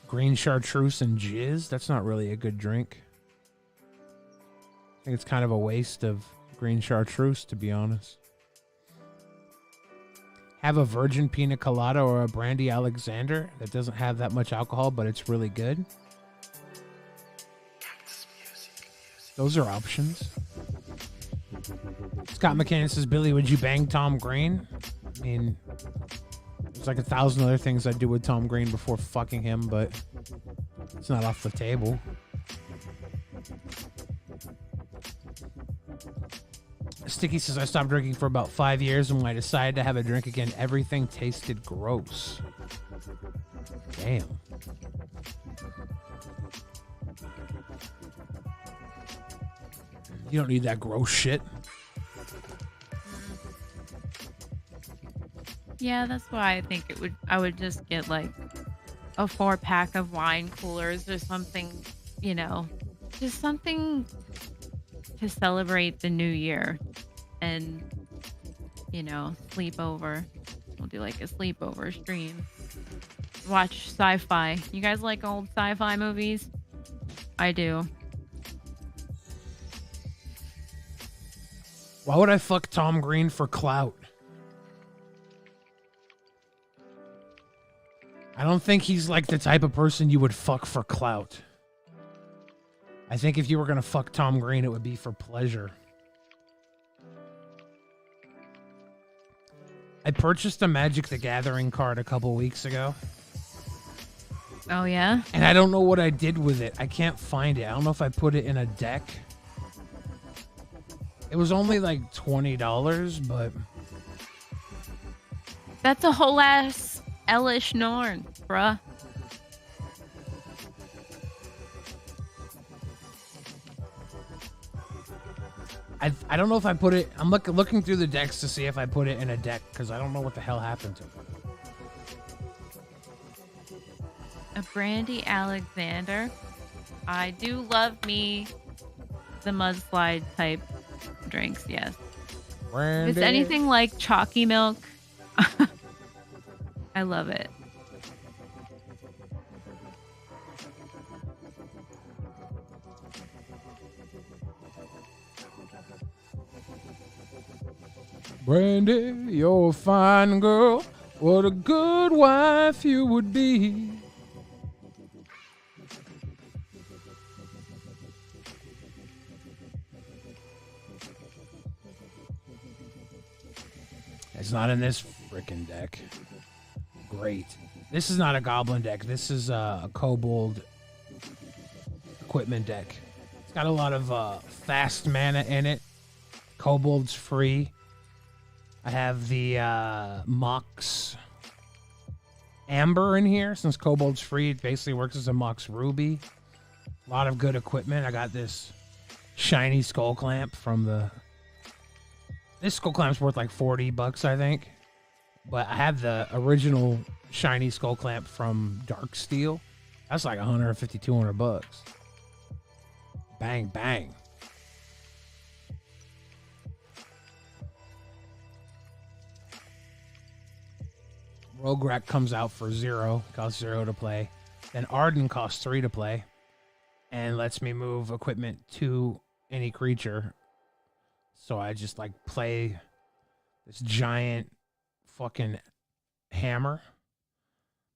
A: Green chartreuse and jizz? That's not really a good drink. I think it's kind of a waste of green chartreuse, to be honest. Have a virgin pina colada or a brandy Alexander that doesn't have that much alcohol, but it's really good. Those are options. Scott McCann says, Billy, would you bang Tom Green? I mean, there's like 1,000 other things I'd do with Tom Green before fucking him, but it's not off the table. Sticky says, I stopped drinking for about 5 years, and when I decided to have a drink again, everything tasted gross. Damn. You don't need that gross shit.
C: Yeah, that's why I think I would just get like a 4-pack of wine coolers or something, you know, just something to celebrate the new year and, you know, sleep over. We'll do like a sleepover stream. Watch sci-fi. You guys like old sci-fi movies? I do.
A: Why would I fuck Tom Green for clout? I don't think he's like the type of person you would fuck for clout. I think if you were going to fuck Tom Green, it would be for pleasure. I purchased a Magic the Gathering card a couple weeks ago.
C: Oh, yeah?
A: And I don't know what I did with it. I can't find it. I don't know if I put it in a deck. It was only like $20, but...
C: That's a whole ass Elish Norn, bruh.
A: I don't know if I put it... I'm looking through the decks to see if I put it in a deck, because I don't know what the hell happened to it.
C: A Brandy Alexander. I do love me the mudslide type drinks, yes.
A: Brandy.
C: If it's anything like chalky milk, I love it.
A: Brandy, you're a fine girl. What a good wife you would be. It's not in this freaking deck. Great. This is not a goblin deck. This is a kobold equipment deck. It's got a lot of fast mana in it. Kobold's free. I have the Mox Amber in here. Since Kobold's free, it basically works as a Mox Ruby. A lot of good equipment. I got this shiny skull clamp from the... This skull clamp's worth like $40, I think. But I have the original shiny skull clamp from Dark Steel. That's like $150, $200. Bang, bang. Rograk comes out for 0, costs 0 to play. Then Arden costs 3 to play, and lets me move equipment to any creature. So I just like play this giant fucking hammer.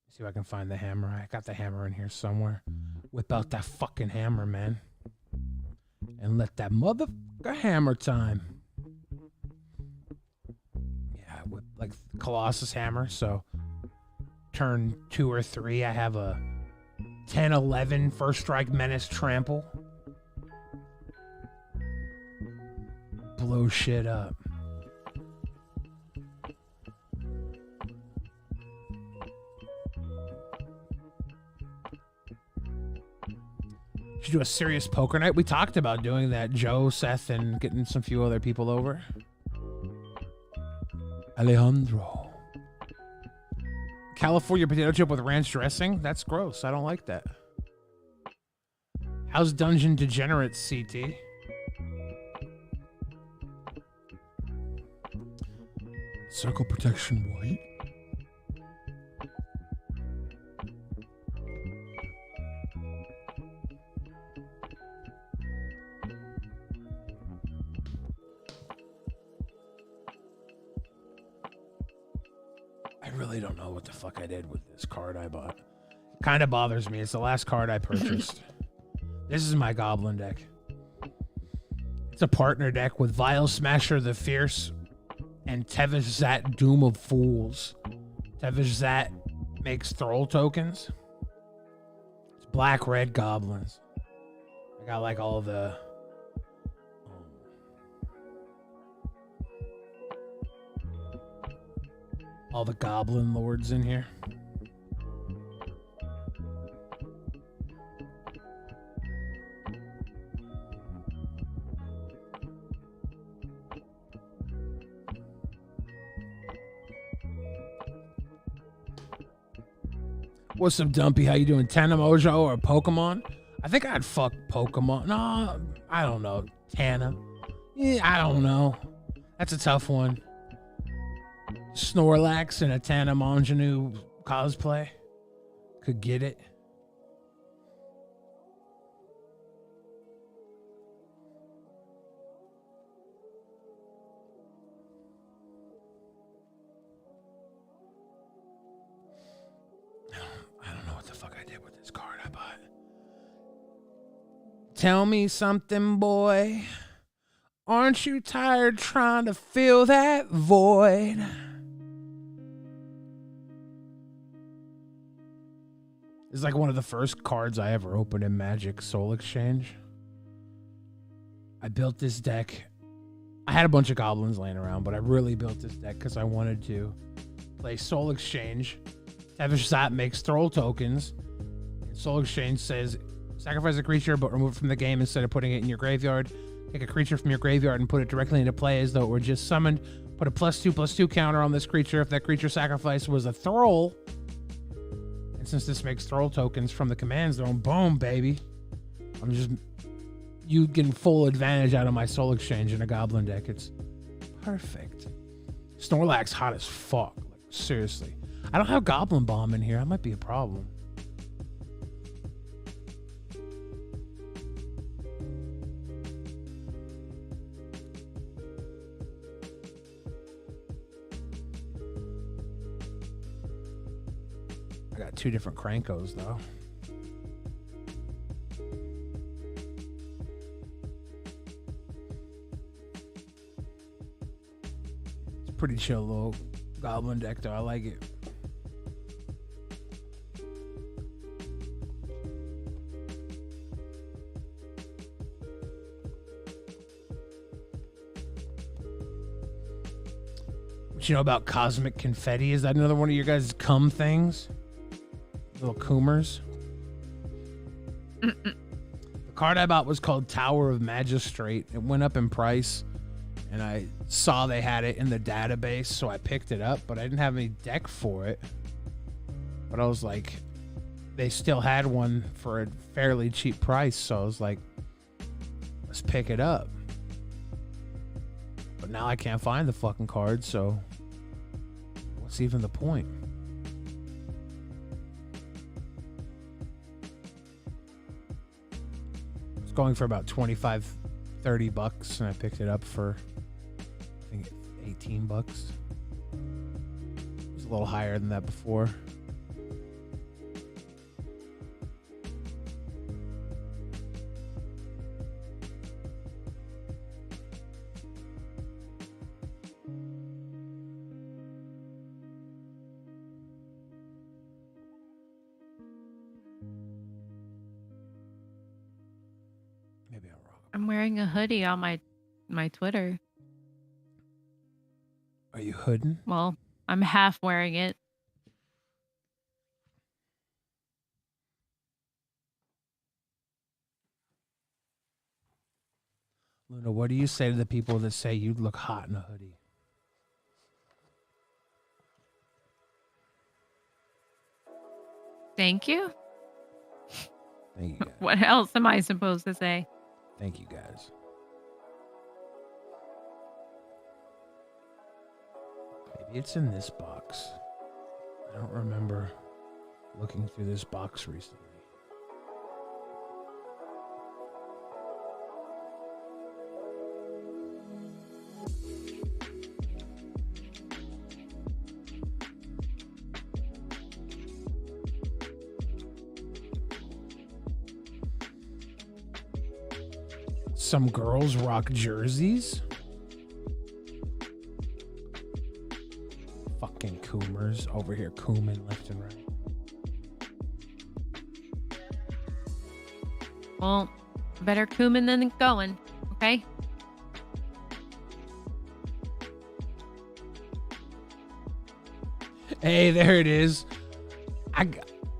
A: Let's see if I can find the hammer. I got the hammer in here somewhere. Whip out that fucking hammer, man, and let that motherfucker hammer time. Yeah, with like Colossus hammer. So turn 2 or 3, I have a 10-11 first strike menace trample. Blow shit up. Should do a serious poker night. We talked about doing that. Joe, Seth, and getting some few other people over. Alejandro. California potato chip with ranch dressing? That's gross. I don't like that. How's Dungeon Degenerate, CT? Circle protection white. I really don't know what the fuck I did with this card I bought. Kind of bothers me. It's the last card I purchased. This is my goblin deck. It's a partner deck with Vile Smasher the Fierce and Tevish Zat Doom of Fools. Tevish Zat makes Thrall tokens. It's black-red goblins. I got like all the... all the goblin lords in here. What's up, Dumpy? How you doing? Tana Mojo or Pokemon? I think I'd fuck Pokemon. No, I don't know. Tana. Yeah, I don't know. That's a tough one. Snorlax in a Tana Mongeau cosplay. Could get it. I don't know what the fuck I did with this card I bought. Tell me something, boy. Aren't you tired trying to fill that void? It's like one of the first cards I ever opened in Magic Soul Exchange. I built this deck. I had a bunch of goblins laying around, but I really built this deck because I wanted to play Soul Exchange. Tevish Zat makes Thrall tokens. Soul Exchange says, sacrifice a creature, but remove it from the game instead of putting it in your graveyard. Take a creature from your graveyard and put it directly into play as though it were just summoned. Put a +2/+2 counter on this creature if that creature sacrifice was a Thrall. Since this makes Thrall tokens from the command zone, boom, baby. I'm just... you getting full advantage out of my Soul Exchange in a Goblin deck. It's perfect. Snorlax hot as fuck. Like, seriously. I don't have Goblin Bomb in here. That might be a problem. I got 2 different Krankos, though. It's pretty chill little goblin deck, though. I like it. What you know about cosmic confetti? Is that another one of your guys' cum things? Little coomers. The card I bought was called Tower of Magistrate. It went up in price, and I saw they had it in the database, so I picked it up, but I didn't have any deck for it. But I was like, they still had one for a fairly cheap price, so I was like, let's pick it up. But now I can't find the fucking card, so what's even the point? It's going for about 25, 30 bucks, and I picked it up for, I think, 18 bucks. It was a little higher than that before. Maybe I'm wrong.
C: I'm wearing a hoodie on my Twitter.
A: Are you hooding?
C: Well, I'm half wearing it.
A: Luna, what do you say to the people that say you'd look hot in a hoodie?
C: Thank you.
A: Thank you guys.
C: What else am I supposed to say?
A: Thank you guys. Maybe it's in this box. I don't remember looking through this box recently. Some girls rock jerseys. Fucking coomers over here cooming left and right.
C: Well, better cumin than going, okay?
A: Hey, there it is. I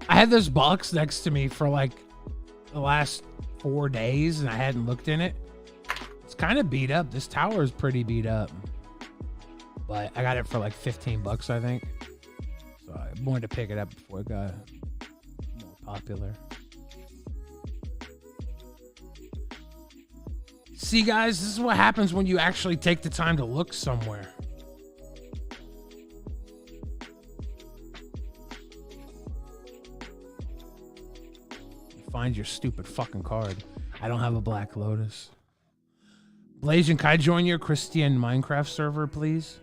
A: had this box next to me for like the last 4 days and I hadn't looked in it. It's kind of beat up. This tower is pretty beat up. But I got it for like 15 bucks, I think. So I wanted to pick it up before it got more popular. See, guys, this is what happens when you actually take the time to look somewhere. Find your stupid fucking card. I don't have a Black Lotus. Blasian, can I join your Christian Minecraft server, please?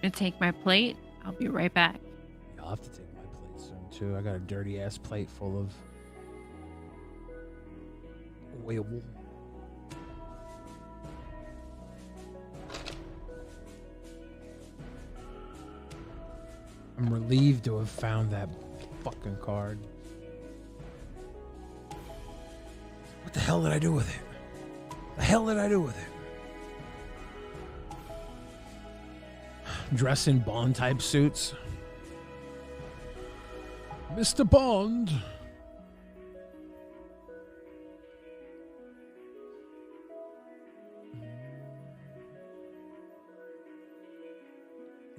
C: Gonna take my plate. I'll be right back.
A: I'll have to take my plate soon, too. I got a dirty ass plate full of oil. I'm relieved to have found that fucking card. What the hell did I do with it? The hell did I do with it? Dress in Bond type suits. Mr. Bond.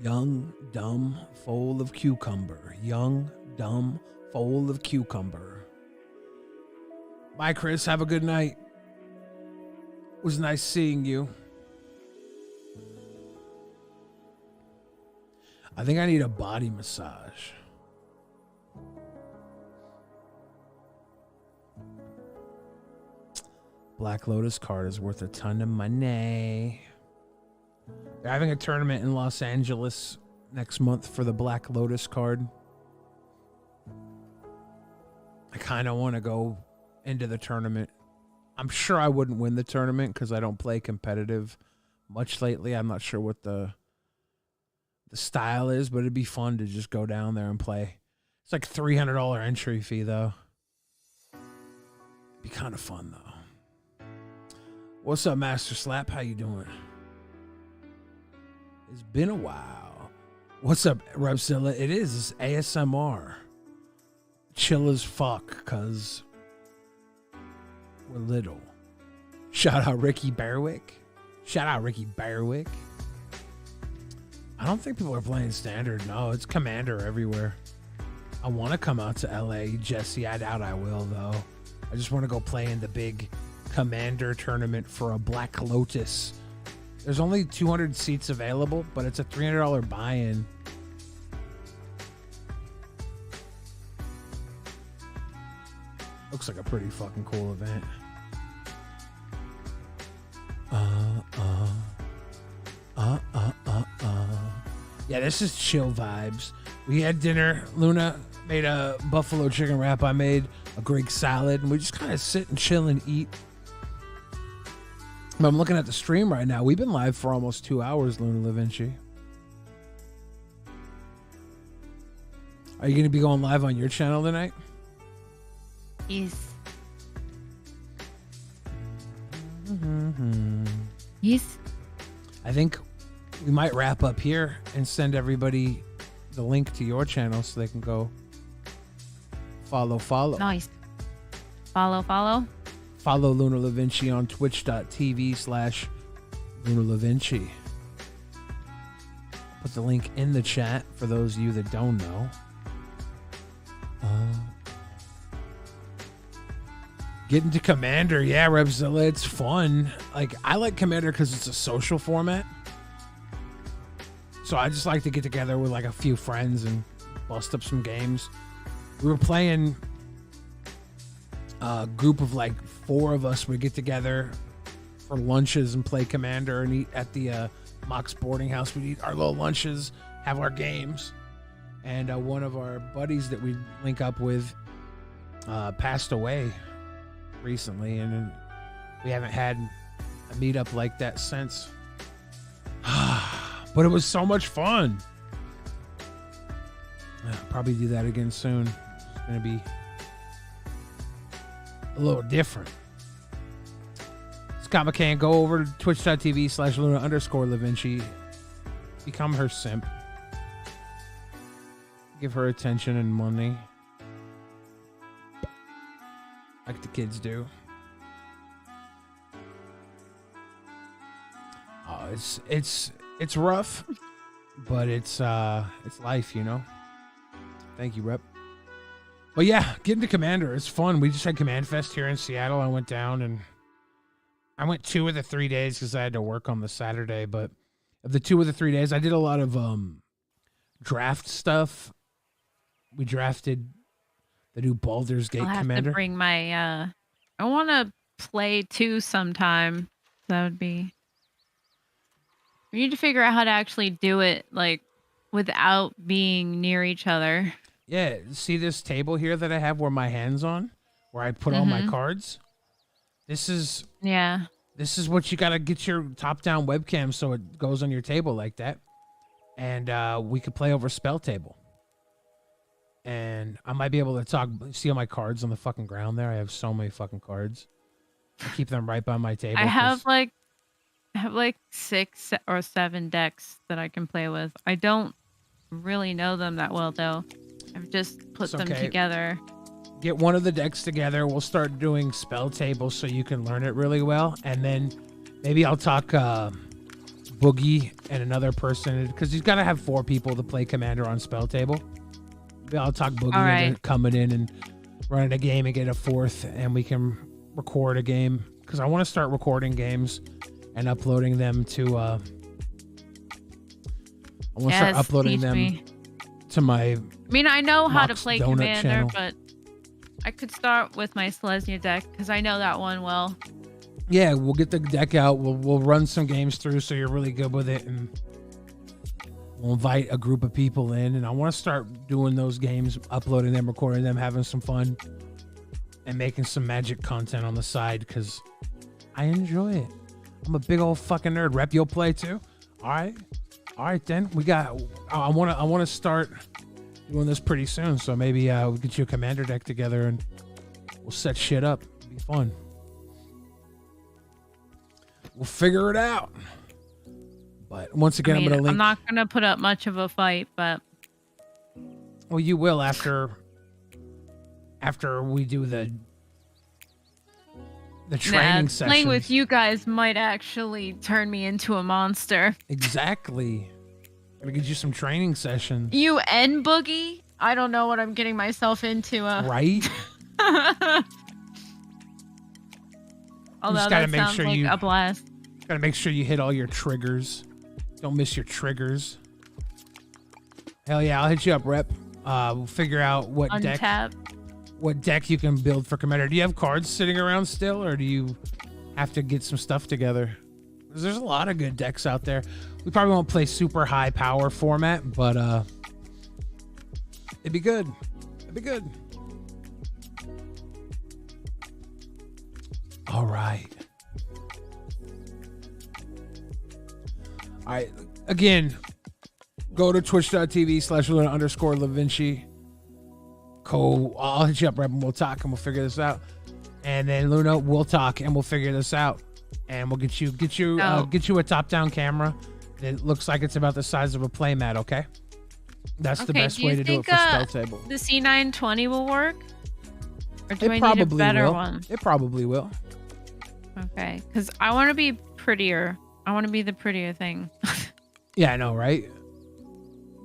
A: Young, dumb, foal of cucumber. Young, dumb, foal of cucumber. Bye, Chris. Have a good night. It was nice seeing you. I think I need a body massage. Black Lotus card is worth a ton of money. They're having a tournament in Los Angeles next month for the Black Lotus card. I kind of want to go into the tournament. I'm sure I wouldn't win the tournament because I don't play competitive much lately. I'm not sure what the style is, but it'd be fun to just go down there and play. It's like $300 entry fee though. Be kind of fun though. What's up, Master Slap? How you doing? It's been a while. What's up, Repzilla? It is. It's ASMR. Chill as fuck, cause we're little. Shout out Ricky Bearwick. Shout out Ricky Bearwick. I don't think people are playing standard. No, it's Commander everywhere. I want to come out to LA, Jesse. I doubt I will though. I just want to go play in the big Commander tournament for a Black Lotus. There's only 200 seats available, but it's a $300 buy-in. Looks like a pretty fucking cool event. Yeah, this is chill vibes. We had dinner. Luna made a buffalo chicken wrap. I made a Greek salad, and we just kind of sit and chill and eat. I'm looking at the stream right now. We've been live for almost 2 hours, Luna Da Vinci. Are you going to be going live on your channel tonight?
C: Yes.
D: Yes.
A: I think we might wrap up here and send everybody the link to your channel so they can go follow.
C: Nice. Follow.
A: Follow Luna Da Vinci on twitch.tv/Luna Da Vinci. Put the link in the chat for those of you that don't know. Get into Commander. Yeah, Repzilla, it's fun. Like, I like Commander because it's a social format. So I just like to get together with like a few friends and bust up some games. We were playing a group of like 4 of us. We get together for lunches and play Commander and eat at the Mox boarding house. We eat our little lunches, have our games. And one of our buddies that we link up with passed away recently, and we haven't had a meetup like that since. But it was so much fun. I'll probably do that again soon. It's going to be a little different. Scott McCann, go over to twitch.tv/Luna_Da Vinci. Become her simp. Give her attention and money. Like the kids do. Oh, it's rough, but it's life, you know. Thank you, Rep. But yeah, get into Commander. It's fun. We just had Command Fest here in Seattle. I went down and I went 2 of the 3 days because I had to work on the Saturday. But of the 2 of the 3 days, I did a lot of draft stuff. We drafted the new Baldur's Gate Commander.
C: I'll have to bring my I want to play 2 sometime. That would be. We need to figure out how to actually do it like without being near each other.
A: Yeah, see this table here that I have where my hand's on, where I put all my cards? This is what you got to get your top-down webcam so it goes on your table like that. And we could play over spell table. And I might be able to see all my cards on the fucking ground there. I have so many fucking cards. I keep them right by my table.
C: I have like 6 or 7 decks that I can play with. I don't really know them that well though. I've just put them together. Get
A: one of the decks together. We'll start doing spell tables so you can learn it really well. And then maybe I'll talk Boogie and another person because he's got to have 4 people to play Commander on spell table. Maybe I'll talk Boogie into coming in and running a game and get a 4th, and we can record a game because I want to start recording games and uploading them to. I want to start uploading them to my.
C: I mean, I know how to play Commander,
A: channel.
C: but I could start with my Selesnya deck because I know that one well.
A: Yeah, we'll get the deck out. We'll run some games through so you're really good with it, and we'll invite a group of people in. And I want to start doing those games, uploading them, recording them, having some fun. and making some magic content on the side because I enjoy it. I'm a big old fucking nerd. Rep, you'll play too? All right then. I want to start doing this pretty soon, so maybe we'll get you a commander deck together and we'll set shit up. It'll be fun. We'll figure it out. But once again, I'm gonna link.
C: I'm not gonna put up much of a fight, but
A: well, you will after we do the training session.
C: Playing with you guys might actually turn me into a monster.
A: Exactly. Gotta get you some training sessions.
C: You and Boogie? I don't know what I'm getting myself into.
A: Right?
C: Although that sounds like a blast.
A: Gotta make sure you hit all your triggers. Don't miss your triggers. Hell yeah, I'll hit you up, Rep. We'll figure out what deck you can build for Commander. Do you have cards sitting around still, or do you have to get some stuff together? 'Cause there's a lot of good decks out there. We probably won't play super high power format, but it'd be good. It'd be good. All right. All right. Again, go to twitch.tv/Luna_LaVinci. Cool. I'll hit you up, Rep, and we'll talk and we'll figure this out. And then Luna, we'll talk and we'll figure this out. And we'll get you a top-down camera that looks like it's about the size of a playmat. Okay, that's the best way to do it for spell table.
C: The C920 will work, or do I need a better one?
A: It probably will.
C: Okay, because I want to be prettier. I want to be the prettier thing.
A: Yeah, I know, right?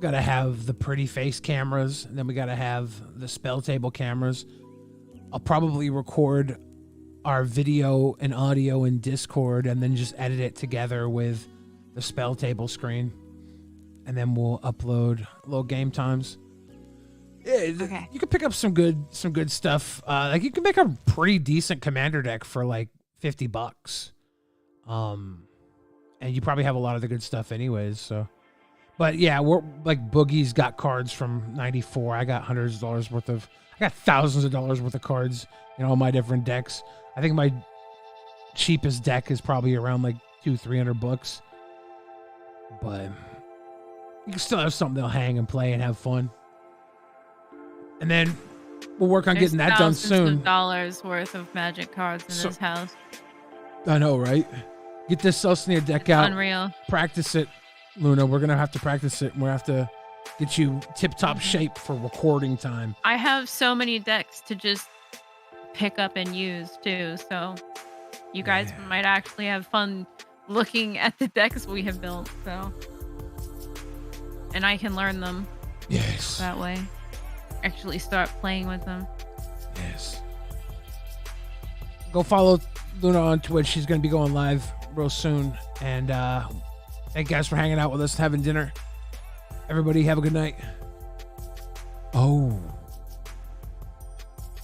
A: Gotta have the pretty face cameras, and then we gotta have the spell table cameras. I'll probably record our video and audio in Discord and then just edit it together with the spell table screen, and then we'll upload little game times. Yeah, okay. You can pick up some good stuff. Like you can make a pretty decent commander deck for like $50. And you probably have a lot of the good stuff anyways, so. But yeah, we're like Boogie's got cards from 94. I got hundreds of dollars worth of, I got thousands of dollars worth of cards in all my different decks. I think my cheapest deck is probably around like $200-300, but you can still have something that'll hang and play and have fun. And then we'll work on getting that done soon.
C: Dollars worth of magic cards in this house.
A: I know, right? Get this Celestia deck out.
C: Unreal.
A: Practice it, Luna. We're gonna have to practice it. We're gonna have to get you tip-top shape for recording time.
C: I have so many decks to just pick up and use too, so you guys might actually have fun looking at the decks we have built. So, and I can learn them.
A: Yes.
C: That way, actually start playing with them.
A: Yes. Go follow Luna on Twitch. She's gonna be going live real soon. And thank you guys for hanging out with us and having dinner. Everybody have a good night. Oh.